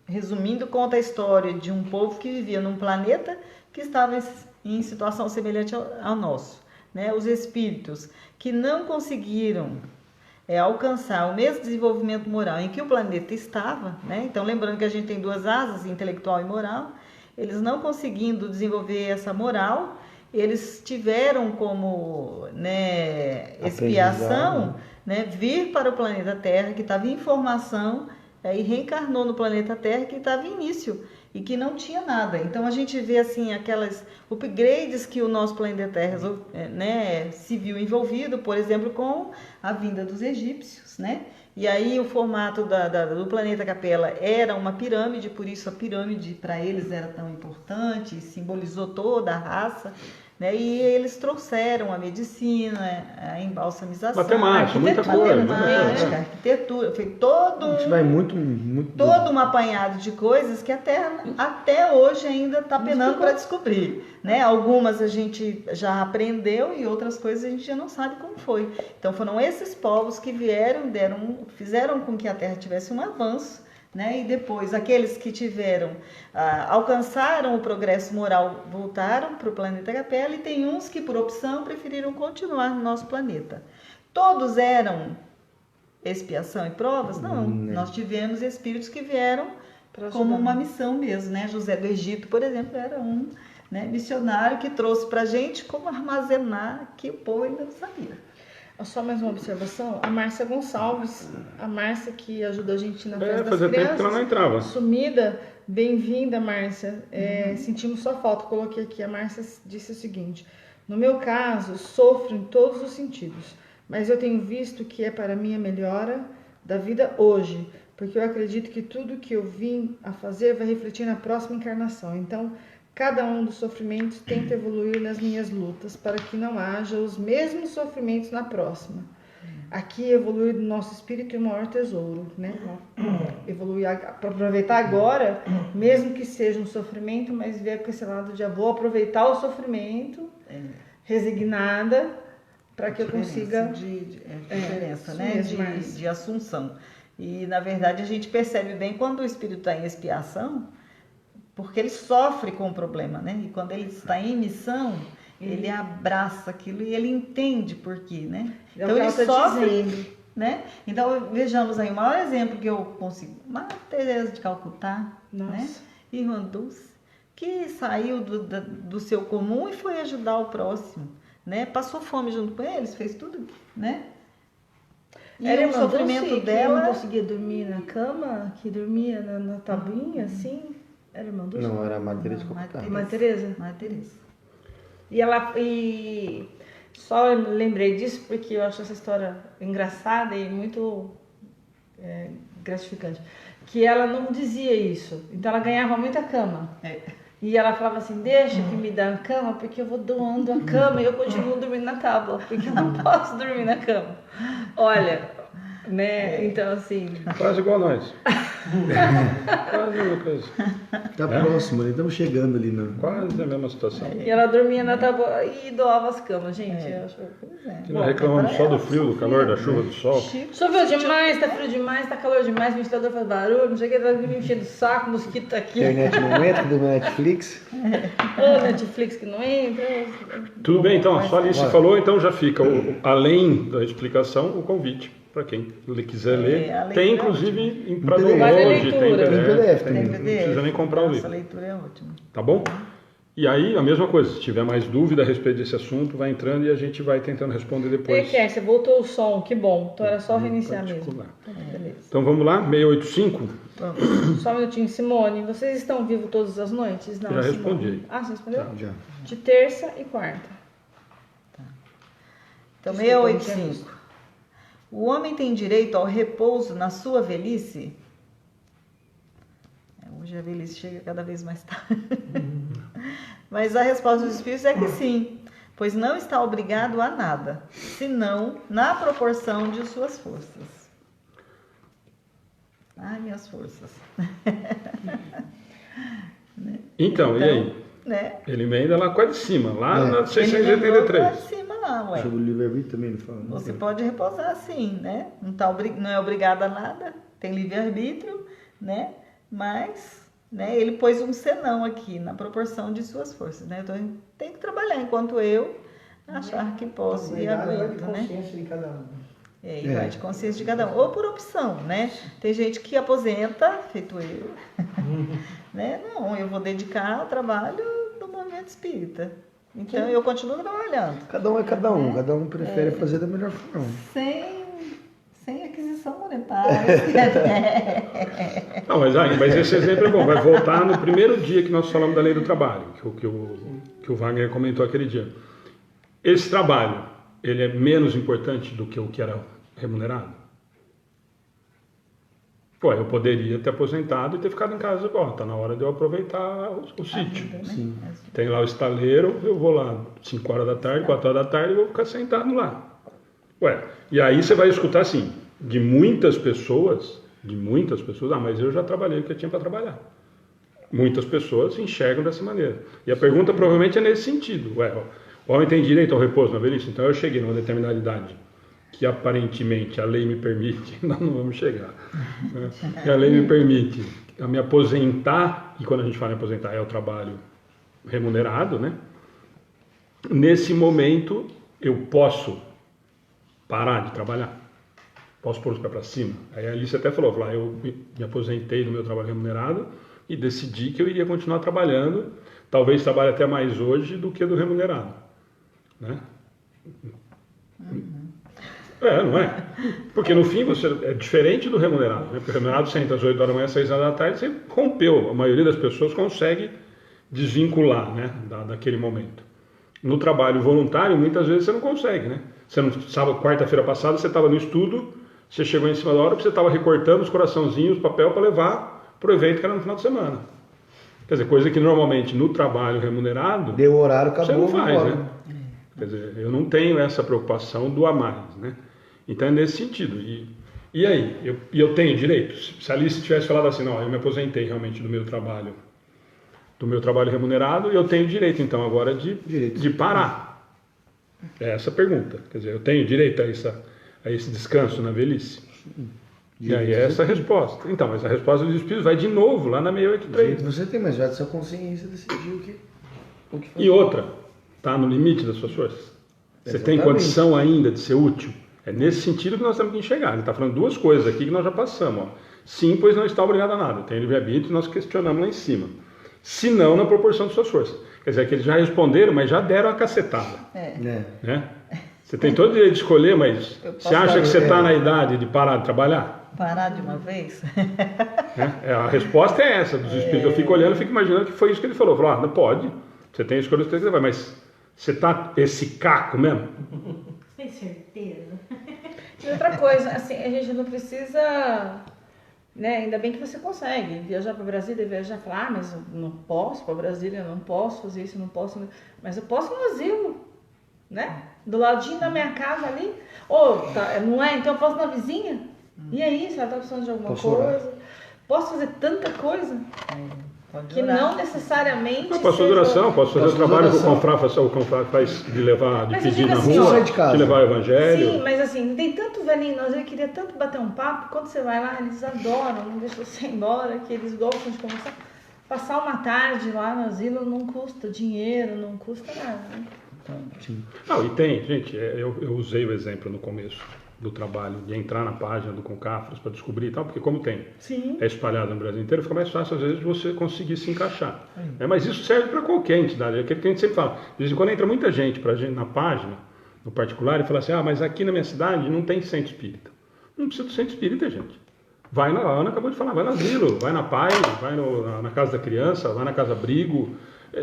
S5: resumindo, conta a história de um povo que vivia num planeta que estava em situação semelhante ao nosso, né? Os espíritos que não conseguiram alcançar o mesmo desenvolvimento moral em que o planeta estava, né? Então, lembrando que a gente tem duas asas, intelectual e moral, eles não conseguindo desenvolver essa moral, eles tiveram como, né, expiação, né, vir para o planeta Terra, que estava em formação, e reencarnou no planeta Terra, que estava em início e que não tinha nada. Então a gente vê assim aquelas upgrades que o nosso planeta Terra, né, se viu envolvido, por exemplo, com a vinda dos egípcios, né? E aí o formato do planeta Capela era uma pirâmide, por isso a pirâmide para eles era tão importante, simbolizou toda a raça, né? E eles trouxeram a medicina, a embalsamização,
S1: Matemática, muita coisa.
S5: matemática, arquitetura, foi todo
S3: A gente vai muito
S5: todo um apanhado de coisas que até hoje ainda está penando para descobrir, né? Algumas a gente já aprendeu e outras coisas a gente já não sabe como foi. Então foram esses povos que vieram, fizeram com que a Terra tivesse um avanço, né? E depois aqueles que alcançaram o progresso moral voltaram para o planeta Capela, e tem uns que por opção preferiram continuar no nosso planeta. Todos eram expiação e provas? Não, nós tivemos espíritos que vieram como uma missão mesmo, né? José do Egito, por exemplo, era um, né, missionário que trouxe para a gente como armazenar, que o povo ainda não sabia.
S2: Só mais uma observação, a Márcia Gonçalves, a Márcia que ajuda a gente na festa das
S1: fazia tempo
S2: crianças,
S1: que ela não entrava.
S2: sumida, bem-vinda, Márcia, sentimos sua falta, coloquei aqui, a Márcia disse o seguinte: no meu caso, sofro em todos os sentidos, mas eu tenho visto que é para mim a melhora da vida hoje, porque eu acredito que tudo que eu vim a fazer vai refletir na próxima encarnação, então cada um dos sofrimentos tenta evoluir nas minhas lutas para que não haja os mesmos sofrimentos na próxima. Aqui evoluir do nosso espírito é o maior tesouro, né? Evoluir para aproveitar agora, mesmo que seja um sofrimento, mas ver com esse lado de vou aproveitar o sofrimento, resignada, para que eu consiga...
S5: diferença, né? De assunção. E, na verdade, a gente percebe bem quando o espírito está em expiação, porque ele sofre com o problema, né? E quando ele está em missão, ele abraça aquilo e ele entende por quê, né? Então ele sofre, né? Então vejamos aí o maior exemplo que eu consigo, Madre Teresa de Calcutá, né? Irmã Dulce, que saiu do seu comum e foi ajudar o próximo, né? Passou fome junto com eles, fez tudo, né? E
S2: era
S5: o sofrimento
S2: Dulce,
S5: dela,
S2: que não conseguia dormir na cama, que dormia na tabuinha, assim. Era irmã Dulce?
S3: Não, era a Madre Teresa de Calcutá.
S2: Madre Teresa?
S5: Madre Teresa.
S2: E só lembrei disso porque eu acho essa história engraçada e muito gratificante. Que ela não dizia isso, então ela ganhava muita cama. E ela falava assim, deixa que me dá a cama, porque eu vou doando a cama e eu continuo dormindo na tábua, porque eu não posso dormir na cama. Olha, né? Então assim...
S1: Quase igual a nós. Quase a mesma coisa.
S3: Tá próximo ali, estamos chegando ali.
S1: Quase a mesma situação.
S2: E ela dormia na tábua e doava as camas, gente. Eu acho...
S1: E não reclamamos só do frio, do calor, da chuva, do sol.
S2: Choveu demais, tá frio demais, tá calor demais, o ventilador faz barulho, não sei o que, tá me enchendo o saco, o mosquito tá aqui.
S3: Internet não entra, do Netflix.
S2: Ô, Netflix que não entra.
S1: Tudo bem, então, só ali se falou, então já fica, além da explicação, o convite para quem quiser ler.
S5: a leitura
S1: Tem,
S5: é
S1: inclusive, para
S3: PDF.
S2: Vale a
S1: download, tem
S2: leitura.
S3: Tem
S1: PDF,
S3: PDF
S1: tem,
S3: também.
S1: não precisa nem comprar o
S5: Nossa,
S1: livro.
S5: a leitura é ótima.
S1: Tá bom? E aí, a mesma coisa, se tiver mais dúvida a respeito desse assunto, vai entrando e a gente vai tentando responder depois.
S2: Você voltou o som, que bom. Então era só reiniciar mesmo.
S1: Particular.
S2: Beleza.
S1: Então vamos lá, 685.
S2: Só um minutinho, Simone. Vocês estão vivos todas as noites? Não,
S1: Já
S2: Simone.
S1: respondi.
S2: Ah, você respondeu?
S3: Já.
S2: De terça e quarta.
S5: Então,
S2: Desculpa,
S5: 685. O homem tem direito ao repouso na sua velhice? Hoje a velhice chega cada vez mais tarde. Mas a resposta dos espíritos é que sim, pois não está obrigado a nada, senão na proporção de suas forças. Ai, minhas forças.
S1: Então, e aí?
S5: Né?
S1: Ele emenda lá quase de cima, lá
S3: É.
S1: na
S5: Ele lembrou lá
S1: 683.
S5: de cima lá, ué.
S3: Sobre o livre-arbítrio também ele fala. Né?
S5: Você pode repousar sim, né? Não é obrigado a nada, tem livre-arbítrio, né? Mas, né, ele pôs um senão aqui, na proporção de suas forças, né? Então, tem que trabalhar enquanto eu achar que posso e aguento, né?
S3: consciência de cada um.
S5: E vai de consciência de cada um. Ou por opção, né? Tem gente que aposenta, feito eu, né? Não, eu vou dedicar ao trabalho do movimento espírita. Então, eu continuo trabalhando.
S3: Cada um é cada um. Cada um prefere fazer da melhor forma.
S5: Sem aquisição monetária.
S1: Não, mas esse exemplo é bom. Vai voltar no primeiro dia que nós falamos da lei do trabalho, que o Wagner comentou aquele dia. Esse trabalho, ele é menos importante do que o que era remunerado? Pô, eu poderia ter aposentado e ter ficado em casa. Ó, tá na hora de eu aproveitar o sítio.
S3: Sim.
S1: Tem lá o estaleiro, eu vou lá 5 horas da tarde, 4 horas da tarde, e vou ficar sentado lá. Ué, e aí você vai escutar assim, de muitas pessoas, mas eu já trabalhei o que eu tinha para trabalhar. Muitas pessoas enxergam dessa maneira. E a pergunta provavelmente é nesse sentido. Ué, o homem tem direito ao repouso na velhice? Então eu cheguei numa determinada idade, que aparentemente a lei me permite, nós não vamos chegar, né? Que a lei me permite a me aposentar, e quando a gente fala em aposentar é o trabalho remunerado, né? Nesse momento eu posso parar de trabalhar, posso pôr os pés para cima. Aí a Alice até falou, eu me aposentei do meu trabalho remunerado e decidi que eu iria continuar trabalhando, talvez trabalhe até mais hoje do que do remunerado, né? Não é? Porque no fim você é diferente do remunerado, né? Porque o remunerado você entra às 8 horas da manhã, às 6 horas da tarde, você rompeu. A maioria das pessoas consegue desvincular, né, daquele momento. No trabalho voluntário, muitas vezes você não consegue, né? Você não sabe, quarta-feira passada você estava no estudo, você chegou em cima da hora porque você estava recortando os coraçãozinhos, papel para levar para o evento que era no final de semana. Quer dizer, coisa que normalmente no trabalho remunerado
S3: Deu o horário, acabou.
S1: você não faz,
S3: embora.
S1: né? Quer dizer, eu não tenho essa preocupação do a mais, né? Então é nesse sentido. E aí? Eu tenho direito? Se a Alice tivesse falado assim, não, eu me aposentei realmente do meu trabalho remunerado, eu tenho direito então agora de parar. É essa a pergunta. Quer dizer, eu tenho direito a esse descanso na velhice? E aí é essa a resposta. Então, mas a resposta dos espíritos vai de novo lá na 683.
S3: Você tem, mas já de sua consciência decidiu o que fazer.
S1: E outra, está no limite das suas forças? Você tem
S3: Exatamente.
S1: condição ainda de ser útil? É nesse sentido que nós temos que enxergar. Ele está falando duas coisas aqui que nós já passamos. Ó. Sim, pois não está obrigado a nada. Tem livre-arbítrio e nós questionamos lá em cima. Se não, na proporção de suas forças. Quer dizer, que eles já responderam, mas já deram a cacetada. Né? Você tem todo o direito de escolher, mas você acha que você está na idade de parar de trabalhar?
S5: Parar de uma vez?
S1: A resposta é essa dos espíritos. Eu fico olhando e fico imaginando que foi isso que ele falou. Falou, não pode. Você tem a escolha que você vai, mas você está esse caco mesmo?
S4: Tem certeza?
S2: E outra coisa, assim, a gente não precisa, né? Ainda bem que você consegue viajar para Brasília e viajar e falar, mas eu não posso para Brasília, eu não posso fazer isso, eu não posso, mas eu posso no asilo, né? Do ladinho da minha casa ali. Não é? Então eu posso na vizinha? E aí, se ela está precisando de alguma coisa? Posso fazer tanta coisa? Que não necessariamente.
S1: Eu posso fazer oração, posso fazer o trabalho que o Confrade faz de levar, de
S2: Mas
S1: pedir
S2: eu digo
S1: na
S2: assim,
S1: rua,
S3: sai de casa.
S1: de levar o evangelho.
S2: Sim, mas assim, tem tanto velhinho, nós queria tanto bater um papo, quando você vai lá, eles adoram, não deixam você ir embora, que eles gostam de conversar. Passar uma tarde lá no asilo não custa dinheiro, não custa nada. Né?
S1: Não, e tem, gente, eu usei o exemplo no começo. do trabalho, de entrar na página do Concafros para descobrir e tal, porque como
S2: Sim.
S1: é espalhado no Brasil inteiro, fica mais fácil às vezes você conseguir se encaixar. Mas isso serve para qualquer entidade, é aquilo que a gente sempre fala. De vez em quando entra muita gente pra gente na página, no particular, e fala assim, mas aqui na minha cidade não tem centro espírita. Não precisa do centro espírita, gente. Vai a Ana acabou de falar, vai no asilo, vai na PAI, vai na casa da criança, vai na casa abrigo,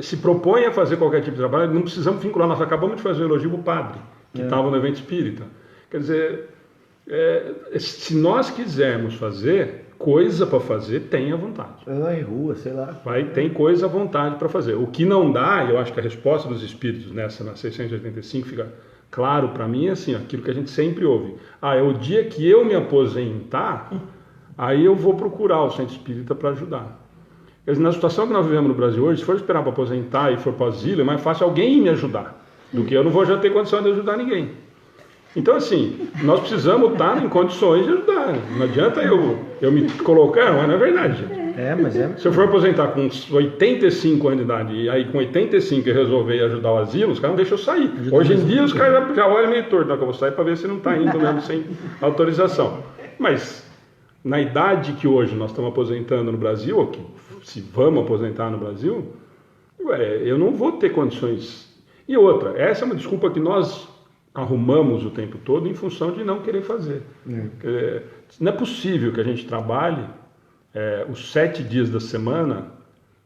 S1: se propõe a fazer qualquer tipo de trabalho, não precisamos vincular, nós acabamos de fazer um elogio para o padre, que estava no evento espírita. Quer dizer, se nós quisermos fazer, coisa para fazer, tenha vontade.
S3: Vai rua, sei lá.
S1: Tem coisa à vontade para fazer. O que não dá, eu acho que a resposta dos espíritos na 685 fica claro para mim, é assim, aquilo que a gente sempre ouve. É o dia que eu me aposentar, aí eu vou procurar o centro espírita para ajudar. Quer dizer, na situação que nós vivemos no Brasil hoje, se for esperar para aposentar e for para o asilo, é mais fácil alguém me ajudar, do que eu não vou já ter condição de ajudar ninguém. Então, assim, nós precisamos estar em condições de ajudar. Não adianta eu me colocar, mas não é verdade, gente. Se eu for aposentar com 85 anos de idade e aí com 85 eu resolver ajudar o asilo, os caras não deixam eu sair. Hoje em dia os caras já olham meio torto na que eu vou sair para ver se não está indo mesmo sem autorização. Mas na idade que hoje nós estamos aposentando no Brasil, ou que se vamos aposentar no Brasil, eu não vou ter condições. E outra, essa é uma desculpa que nós arrumamos o tempo todo em função de não querer fazer. Não é possível que a gente trabalhe os 7 dias da semana,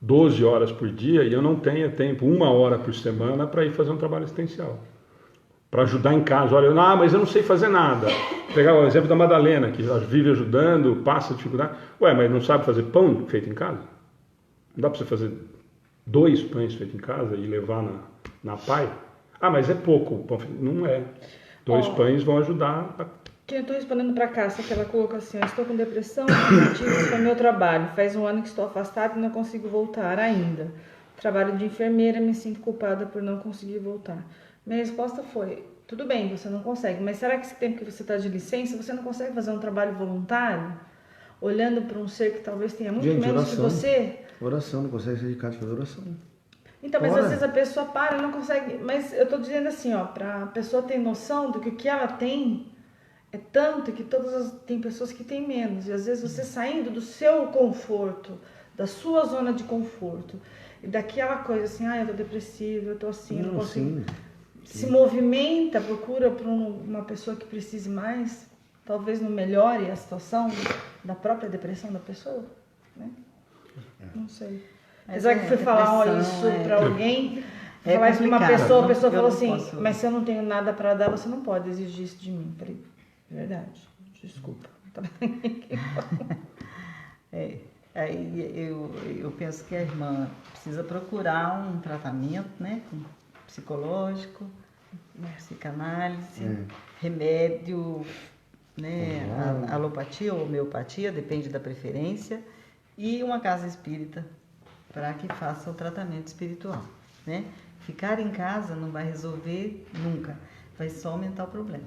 S1: 12 horas por dia, e eu não tenha tempo, 1 hora por semana, para ir fazer um trabalho assistencial. Para ajudar em casa. Olha, mas eu não sei fazer nada. Pegar o exemplo da Madalena, que vive ajudando, passa dificuldade. Mas não sabe fazer pão feito em casa? Não dá para você fazer 2 pães feitos em casa e levar na PAI? Mas é pouco o pão feito. Não é. 2 pães vão ajudar.
S2: Eu estou respondendo para a Cássia, que ela colocou assim, eu estou com depressão, motivos para o meu trabalho. Faz 1 ano que estou afastada e não consigo voltar ainda. Trabalho de enfermeira, me sinto culpada por não conseguir voltar. Minha resposta foi, tudo bem, você não consegue, mas será que esse tempo que você está de licença, você não consegue fazer um trabalho voluntário? Olhando para um ser que talvez tenha muito menos que você?
S3: Oração, não consegue sair de casa fazer oração.
S2: Então, mas às vezes a pessoa para e não consegue. Mas eu estou dizendo assim, para a pessoa ter noção do que o que ela tem é tanto que tem pessoas que têm menos. E às vezes você saindo do seu conforto, da sua zona de conforto, e daquela coisa assim, eu estou depressiva, eu estou assim, não consigo. Se movimenta, procura por uma pessoa que precise mais, talvez não melhore a situação da própria depressão da pessoa, né? Não sei. Apesar que fui falar isso para alguém, falar isso para uma pessoa, a pessoa falou assim, mas se eu não tenho nada para dar, você não pode exigir isso de mim. Falei, verdade, desculpa.
S5: Aí eu penso que a irmã precisa procurar um tratamento, né, psicológico, psicanálise, remédio, né, alopatia ou homeopatia, depende da preferência, e uma casa espírita para que faça o tratamento espiritual, né? Ficar em casa não vai resolver nunca, vai só aumentar o problema.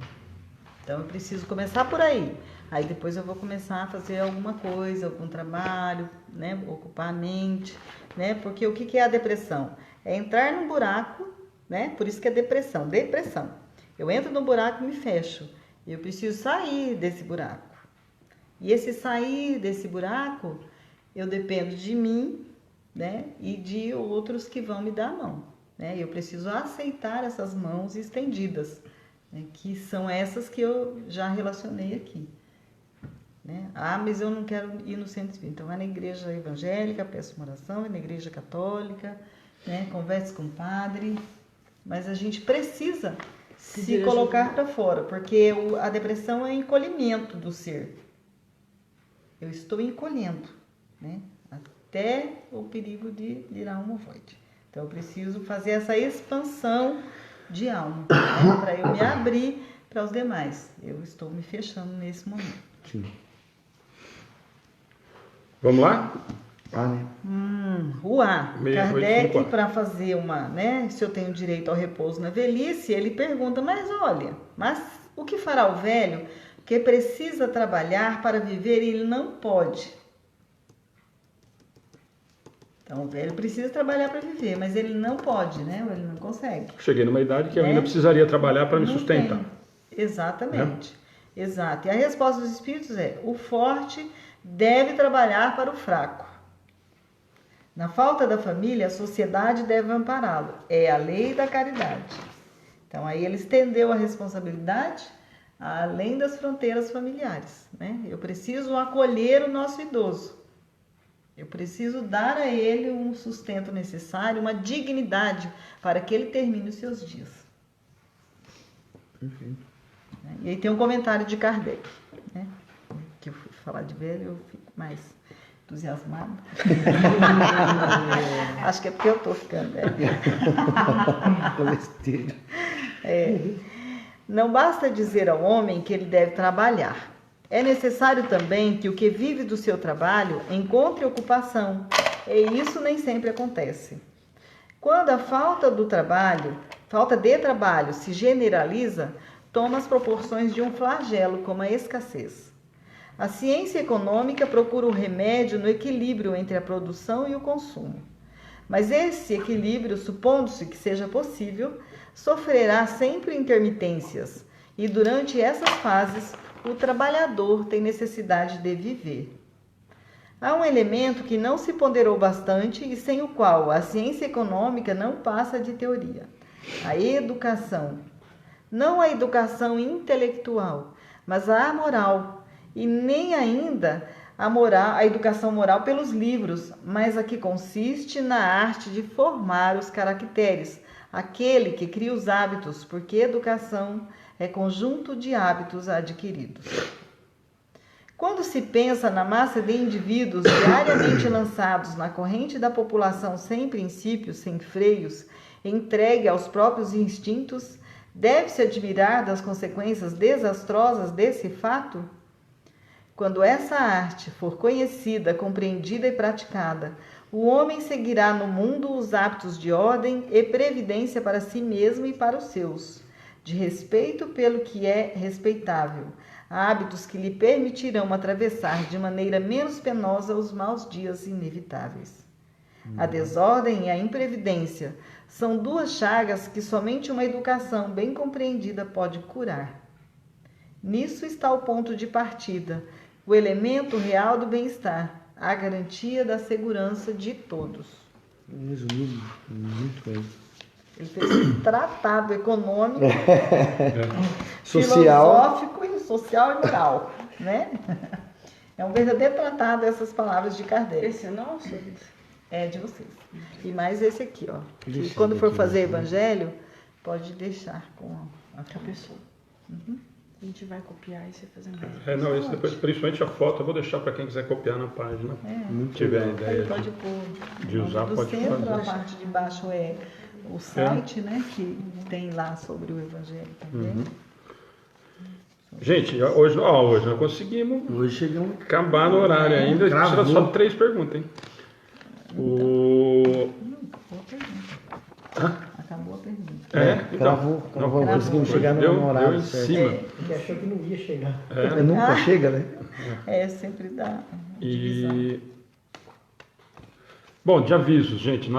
S5: Então eu preciso começar por aí. Aí depois eu vou começar a fazer alguma coisa, algum trabalho, né? Ocupar a mente, né? Porque o que é a depressão? É entrar num buraco, né? Por isso que é depressão. Depressão. Eu entro num buraco e me fecho. Eu preciso sair desse buraco. E esse sair desse buraco, eu dependo de mim, né? E de outros que vão me dar a mão, né? Eu preciso aceitar essas mãos estendidas, né? Que são essas que eu já relacionei aqui, né? Mas eu não quero ir no centro espírita. Então vai na igreja evangélica, peça uma oração, vai na igreja católica, né? Converse com o padre, mas a gente precisa se colocar para fora, porque a depressão é encolhimento do ser. Eu estou encolhendo, né? Até o perigo de virar um ovoide. Então eu preciso fazer essa expansão de alma, né? Para eu me abrir para os demais. Eu estou me fechando nesse momento.
S3: Sim.
S1: Vamos lá?
S3: Né?
S5: O A. Kardec, para fazer né? Se eu tenho direito ao repouso na velhice, ele pergunta, mas o que fará o velho que precisa trabalhar para viver e ele não pode? Então, o velho precisa trabalhar para viver, mas ele não pode, né? Ele não consegue.
S1: Cheguei numa idade que eu ainda precisaria trabalhar para me sustentar.
S5: Exatamente. Exato. E a resposta dos espíritos é: o forte deve trabalhar para o fraco. Na falta da família, a sociedade deve ampará-lo. É a lei da caridade. Então, aí ele estendeu a responsabilidade além das fronteiras familiares, né? Eu preciso acolher o nosso idoso. Eu preciso dar a ele um sustento necessário, uma dignidade para que ele termine os seus dias. E aí tem um comentário de Kardec, né? Que eu fui falar de velho, eu fico mais entusiasmado. Acho que é porque eu estou ficando velho. Não basta dizer ao homem que ele deve trabalhar. É necessário também que o que vive do seu trabalho encontre ocupação, e isso nem sempre acontece. Quando a falta de trabalho se generaliza, toma as proporções de um flagelo, como a escassez. A ciência econômica procura o remédio no equilíbrio entre a produção e o consumo. Mas esse equilíbrio, supondo-se que seja possível, sofrerá sempre intermitências, e durante essas fases, o trabalhador tem necessidade de viver. Há um elemento que não se ponderou bastante e sem o qual a ciência econômica não passa de teoria: a educação. Não a educação intelectual, mas a moral, e nem ainda a educação moral pelos livros, mas a que consiste na arte de formar os caracteres, aquele que cria os hábitos, porque educação é conjunto de hábitos adquiridos. Quando se pensa na massa de indivíduos diariamente lançados na corrente da população sem princípios, sem freios, entregue aos próprios instintos, deve-se admirar das consequências desastrosas desse fato? Quando essa arte for conhecida, compreendida e praticada, o homem seguirá no mundo os hábitos de ordem e previdência para si mesmo e para os seus, de respeito pelo que é respeitável, hábitos que lhe permitirão atravessar de maneira menos penosa os maus dias inevitáveis. A desordem e a imprevidência são duas chagas que somente uma educação bem compreendida pode curar. Nisso está o ponto de partida, o elemento real do bem-estar, a garantia da segurança de todos.
S3: Resumido, muito bem.
S5: Ele fez um tratado econômico,
S3: Social.
S5: filosófico, social e moral, né? É um verdadeiro tratado essas palavras de Kardec.
S2: Esse é nosso?
S5: É de vocês. E mais esse aqui, ó. Que
S3: Esse
S5: quando for
S3: daqui,
S5: fazer
S3: né?
S5: evangelho, pode deixar com a
S2: pessoa. A gente vai copiar e você fazer mais.
S1: Não, esse depois, principalmente a foto, eu vou deixar para quem quiser copiar na página.
S3: Muito
S1: Tiver
S3: legal.
S1: ideia
S5: Aí pode pôr
S1: de usar,
S5: do
S1: pode
S5: centro,
S1: fazer.
S5: a parte de baixo é o site, né? Que tem lá sobre o evangelho também.
S1: Gente, hoje nós conseguimos
S3: Hoje chegamos.
S1: acabar no horário ainda.
S3: Cravou.
S1: Tira só 3 perguntas, hein?
S5: Boa pergunta. Acabou a pergunta.
S3: Cravou. Conseguimos chegar
S1: deu
S3: no horário
S1: em
S3: certo.
S1: cima.
S7: Porque achou que não ia chegar.
S3: Nunca chega, né?
S5: Sempre dá.
S1: E bom, de avisos, gente,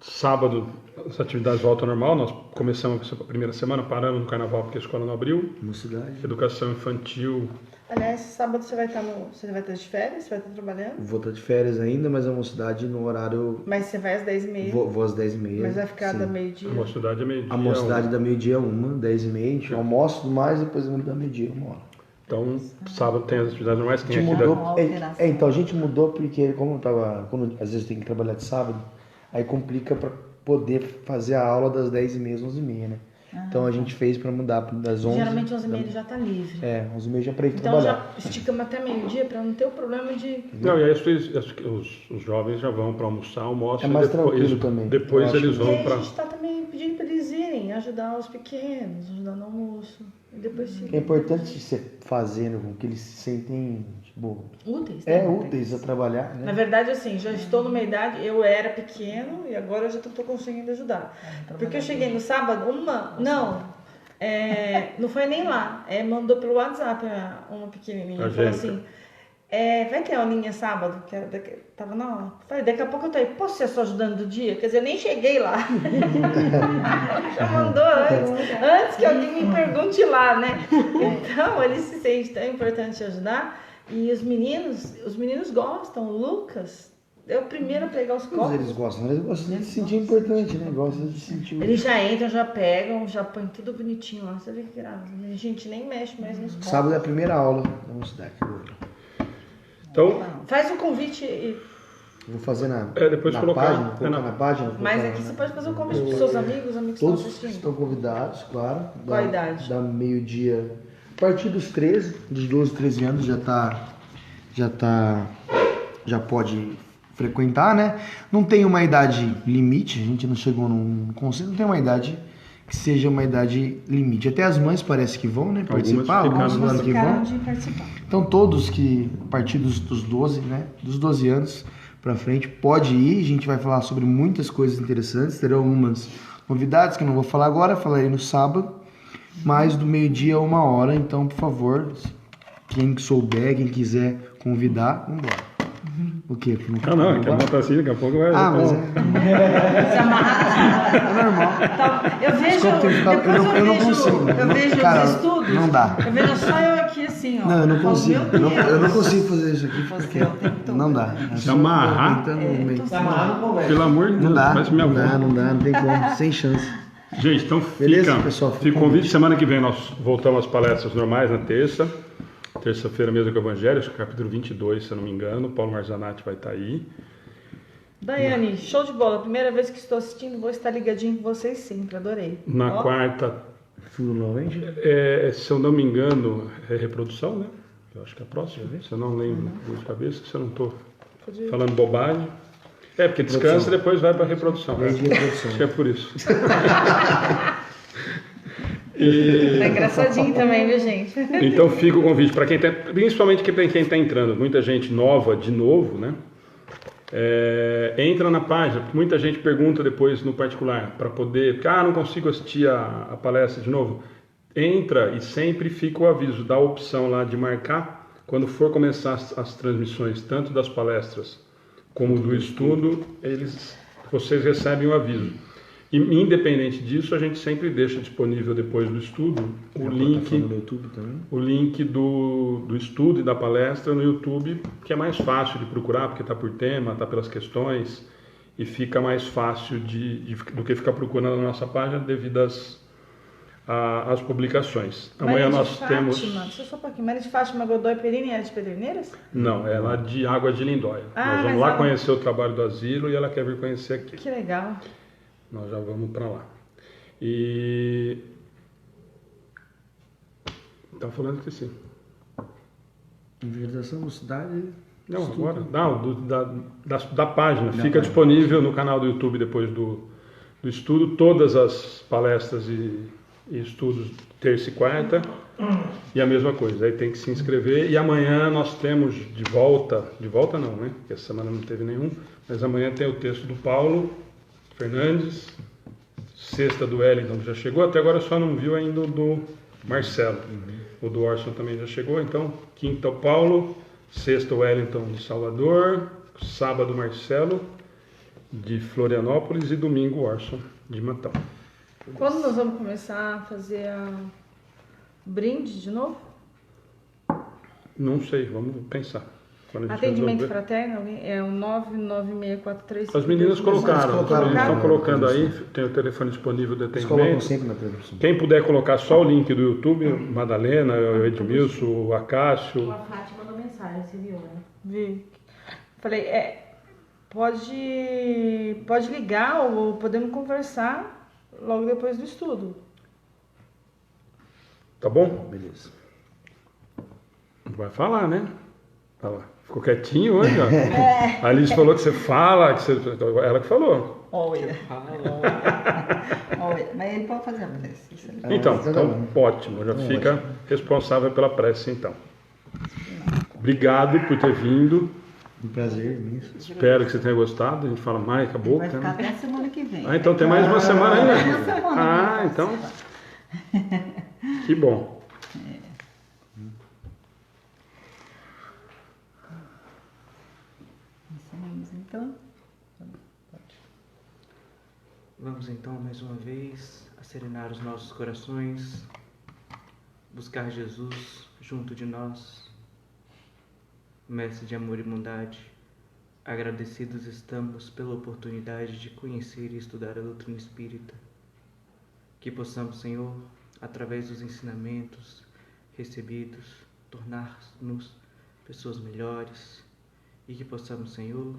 S1: sábado as atividades voltam ao normal. Nós começamos a primeira semana, paramos no carnaval porque a escola não abriu.
S3: Mocidade.
S1: Educação infantil.
S2: Aliás, sábado você vai estar de férias? Você vai estar trabalhando?
S3: Vou estar de férias ainda, mas a mocidade no horário.
S2: Mas você vai às 10h30.
S3: Vou às 10h30.
S2: Mas vai ficar
S3: sim.
S2: da meio-dia?
S1: A mocidade é meio-dia.
S3: A mocidade da meio-dia 1, 10h30. A gente almoça tudo mais, depois da meio-dia 1 hora.
S1: Então, sábado tem as atividades normais.
S3: A
S1: Quem
S3: gente
S1: aqui
S3: mudou.
S5: Uma alteração.
S3: Então a gente mudou porque, quando às vezes tem que trabalhar de sábado, aí complica para poder fazer a aula das 10h30 às 11h30, né? Então a gente fez para mudar das 11h.
S2: Geralmente 11h30 ele já está livre.
S3: 11h30 já para ir
S2: Então
S3: trabalhar.
S2: já esticamos até meio-dia para não ter o problema de...
S1: Não, e aí os jovens já vão para almoçar, almoçam.
S3: É mais
S1: e depois,
S3: tranquilo também.
S1: Depois
S3: Eu acho
S1: eles
S2: E
S1: vão
S2: aí a
S1: para...
S2: gente está também pedindo para eles irem ajudar os pequenos, ajudar no almoço. E depois
S3: É importante você fazendo com que eles se sentem, tipo,
S2: úteis.
S3: úteis a trabalhar,
S2: Na
S3: né?
S2: verdade, assim, já estou numa idade, eu era pequeno e agora eu já estou conseguindo ajudar. Porque eu cheguei no sábado, não foi nem lá, mandou pelo WhatsApp uma pequenininha,
S1: A
S2: falou
S1: Angélica.
S2: assim, vai ter aulinha sábado, tava na aula. Falei, daqui a pouco eu tô aí, posso ser só ajudando do dia? Quer dizer, eu nem cheguei lá. Já mandou antes que alguém me pergunte lá, né? Então, ele se sente tão importante ajudar. E os meninos gostam. O Lucas é o primeiro a pegar os
S3: Mas
S2: copos.
S3: eles gostam de se sentir importante, né? Gostam de sentir.
S2: Eles já entram, já pegam, já põem tudo bonitinho lá. Você vê que grava. A gente nem mexe mais nos copos.
S3: Sábado é a primeira aula da mocidade.
S1: Então,
S2: Faz o convite e...
S3: Vou fazer
S1: depois
S3: na
S1: colocar.
S3: página, colocar na página.
S2: Mas
S3: colocar
S2: aqui
S3: na-
S2: você pode fazer um convite para os seus amigos que estão
S3: Todos
S2: assistindo.
S3: estão convidados, claro.
S2: Qual a idade?
S3: Da meio-dia. A partir dos 13, dos 12, 13 anos já pode frequentar, né? Não tem uma idade limite, a gente não chegou num consenso, não tem uma idade que seja uma idade limite. Até as mães parece que vão, né? Participar, algumas
S1: ficaram.
S3: falando que vão.
S5: de participar.
S3: Então todos que, a partir dos 12, né? Dos 12 anos pra frente, pode ir. A gente vai falar sobre muitas coisas interessantes. Terão algumas novidades que eu não vou falar agora, falarei no sábado. Mas do meio-dia a 1h. Então, por favor, quem souber, quem quiser convidar, vamos embora. O quê?
S1: Não, quer botar assim, daqui a pouco vai.
S3: Mas é normal.
S2: Eu vejo,
S3: Desculpa, tem que ficar-
S2: depois
S3: eu não consigo.
S2: eu vejo
S3: Cara,
S2: os estudos.
S3: não dá.
S2: Eu vejo só eu aqui assim, ó.
S3: Não, eu não
S2: Falo,
S3: consigo.
S2: meu Deus.
S3: Eu não consigo fazer isso aqui porque
S5: é o tempo todo.
S3: não dá.
S1: Se amarrar, pelo amor de Deus,
S3: Não dá,
S1: faz minha
S3: não dá,
S1: avó.
S3: não tem como, sem chance.
S1: Gente, então
S3: Beleza,
S1: fica,
S3: pessoal,
S1: fica o convite. Semana que vem nós voltamos às palestras normais na terça-feira mesmo com o Evangelho, acho que capítulo 22, se eu não me engano. Paulo Marzanati vai estar aí.
S2: Daiane, show de bola. Primeira vez que estou assistindo, vou estar ligadinho com vocês sempre. Adorei.
S1: Na
S2: Ó,
S1: quarta,
S3: Tudo novamente?
S1: se eu não me engano, é reprodução, né? Eu acho que é a próxima, se eu não lembro de cabeça, se eu não estou
S2: pode-
S1: falando bobagem. Porque descansa e depois vai para reprodução.
S3: Lei de reprodução.
S1: Acho que é por isso.
S2: Tá engraçadinho também, viu, gente?
S1: Então fica o convite para quem tá, principalmente para quem está entrando, muita gente nova de novo, né? Entra na página, porque muita gente pergunta depois no particular para poder, não consigo assistir a palestra de novo. Entra e sempre fica o aviso, dá a opção lá de marcar quando for começar as transmissões, tanto das palestras como do estudo, vocês recebem o aviso. E, independente disso, a gente sempre deixa disponível depois do estudo o link
S3: no YouTube também.
S1: o link do estudo e da palestra no YouTube, que é mais fácil de procurar, porque está por tema, está pelas questões, e fica mais fácil do que ficar procurando na nossa página devido às publicações. Amanhã
S2: Maria de
S1: nós temos...
S2: Fátima, deixa eu só um pouquinho. Maria de Fátima Godoy Perini era de Pederneiras?
S1: Não, é lá de Água de Lindóia.
S2: Ah,
S1: Nós
S2: mas
S1: vamos lá
S2: ela-
S1: conhecer o trabalho do asilo e ela quer vir conhecer aqui.
S2: Que legal.
S1: Nós já vamos para lá. E... Estava falando que sim.
S3: Evangelização, mocidade.
S1: Não, agora. Não, da página. Fica disponível no canal do YouTube depois do estudo, todas as palestras e estudos terça e quarta. E a mesma coisa. Aí tem que se inscrever. E amanhã nós temos de volta não, né? Porque essa semana não teve nenhum. Mas amanhã tem o texto do Paulo Fernandes, sexta do Wellington que já chegou. Até agora só não viu ainda o do Marcelo. O do Orson também já chegou. Então, quinta o Paulo, sexta o Wellington de Salvador, sábado o Marcelo de Florianópolis e domingo o Orson de Matão.
S2: Quando nós vamos começar a fazer a brinde de novo?
S1: Não sei, vamos pensar. Quando a gente
S2: Atendimento
S1: resolver.
S2: fraterno, alguém? É o 99643.
S1: As meninas colocaram,
S3: colocaram,
S1: eles estão
S3: né?
S1: colocando aí, tem o telefone disponível de
S3: Eles colocam
S1: atendimento.
S3: sempre na transmissão.
S1: Quem puder colocar só o link do YouTube, Madalena, o Edmilson, o Acácio.
S4: A Fátima mandou mensagem, você viu, né?
S2: Vi. Falei, pode ligar ou podemos conversar logo depois do estudo.
S1: Tá bom?
S3: Beleza.
S1: Vai falar, né? Fala. Ficou quietinho hoje, ó. A Alice falou que você fala, ela que falou.
S5: Olha,
S6: Fala.
S5: olha. Mas ele pode fazer a prece. Isso ele-
S1: Então,
S3: tá bom.
S1: ótimo, já fica responsável pela prece, então. Obrigado por ter vindo.
S3: Um prazer imenso.
S1: Espero que você tenha gostado. A gente fala mais com a boca,
S5: Vai ficar
S1: né?
S5: até a semana que vem.
S1: Então tem mais uma semana
S5: Mais uma
S1: ainda.
S5: semana.
S1: Então. Que bom.
S5: Então,
S6: Vamos então mais uma vez serenar os nossos corações, buscar Jesus junto de nós, Mestre de amor e bondade. Agradecidos estamos pela oportunidade de conhecer e estudar a doutrina espírita. Que possamos, Senhor, através dos ensinamentos recebidos, tornar-nos pessoas melhores e que possamos, Senhor,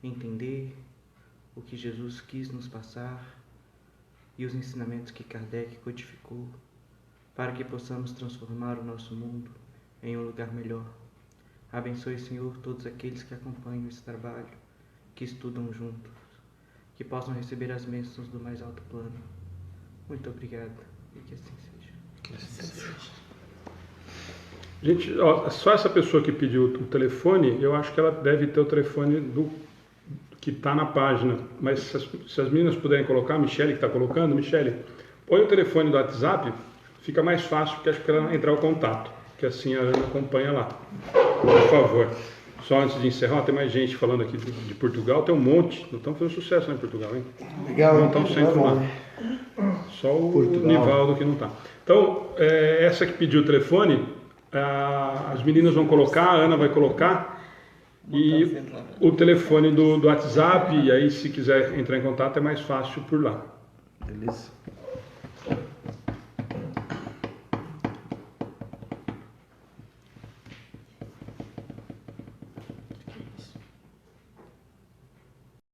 S6: entender o que Jesus quis nos passar e os ensinamentos que Kardec codificou para que possamos transformar o nosso mundo em um lugar melhor. Abençoe, Senhor, todos aqueles que acompanham esse trabalho, que estudam juntos, que possam receber as bênçãos do mais alto plano. Muito obrigado e que assim seja.
S1: Gente, ó, só essa pessoa que pediu o telefone, eu acho que ela deve ter o telefone que está na página. Mas se as meninas puderem colocar, a Michele que está colocando, Michele, põe o telefone do WhatsApp, fica mais fácil, porque acho que ela entrar o contato, que assim a Ana acompanha lá. Por favor. Só antes de encerrar, tem mais gente falando aqui de Portugal, tem um monte. Não estamos fazendo sucesso lá em Portugal, hein?
S3: Legal,
S1: não
S3: hein?
S1: estamos sempre lá. Só o
S3: Portugal.
S1: Nivaldo que não está. Então, essa que pediu o telefone, as meninas vão colocar, a Ana vai colocar, e o telefone do WhatsApp, e aí se quiser entrar em contato é mais fácil por lá.
S3: Beleza.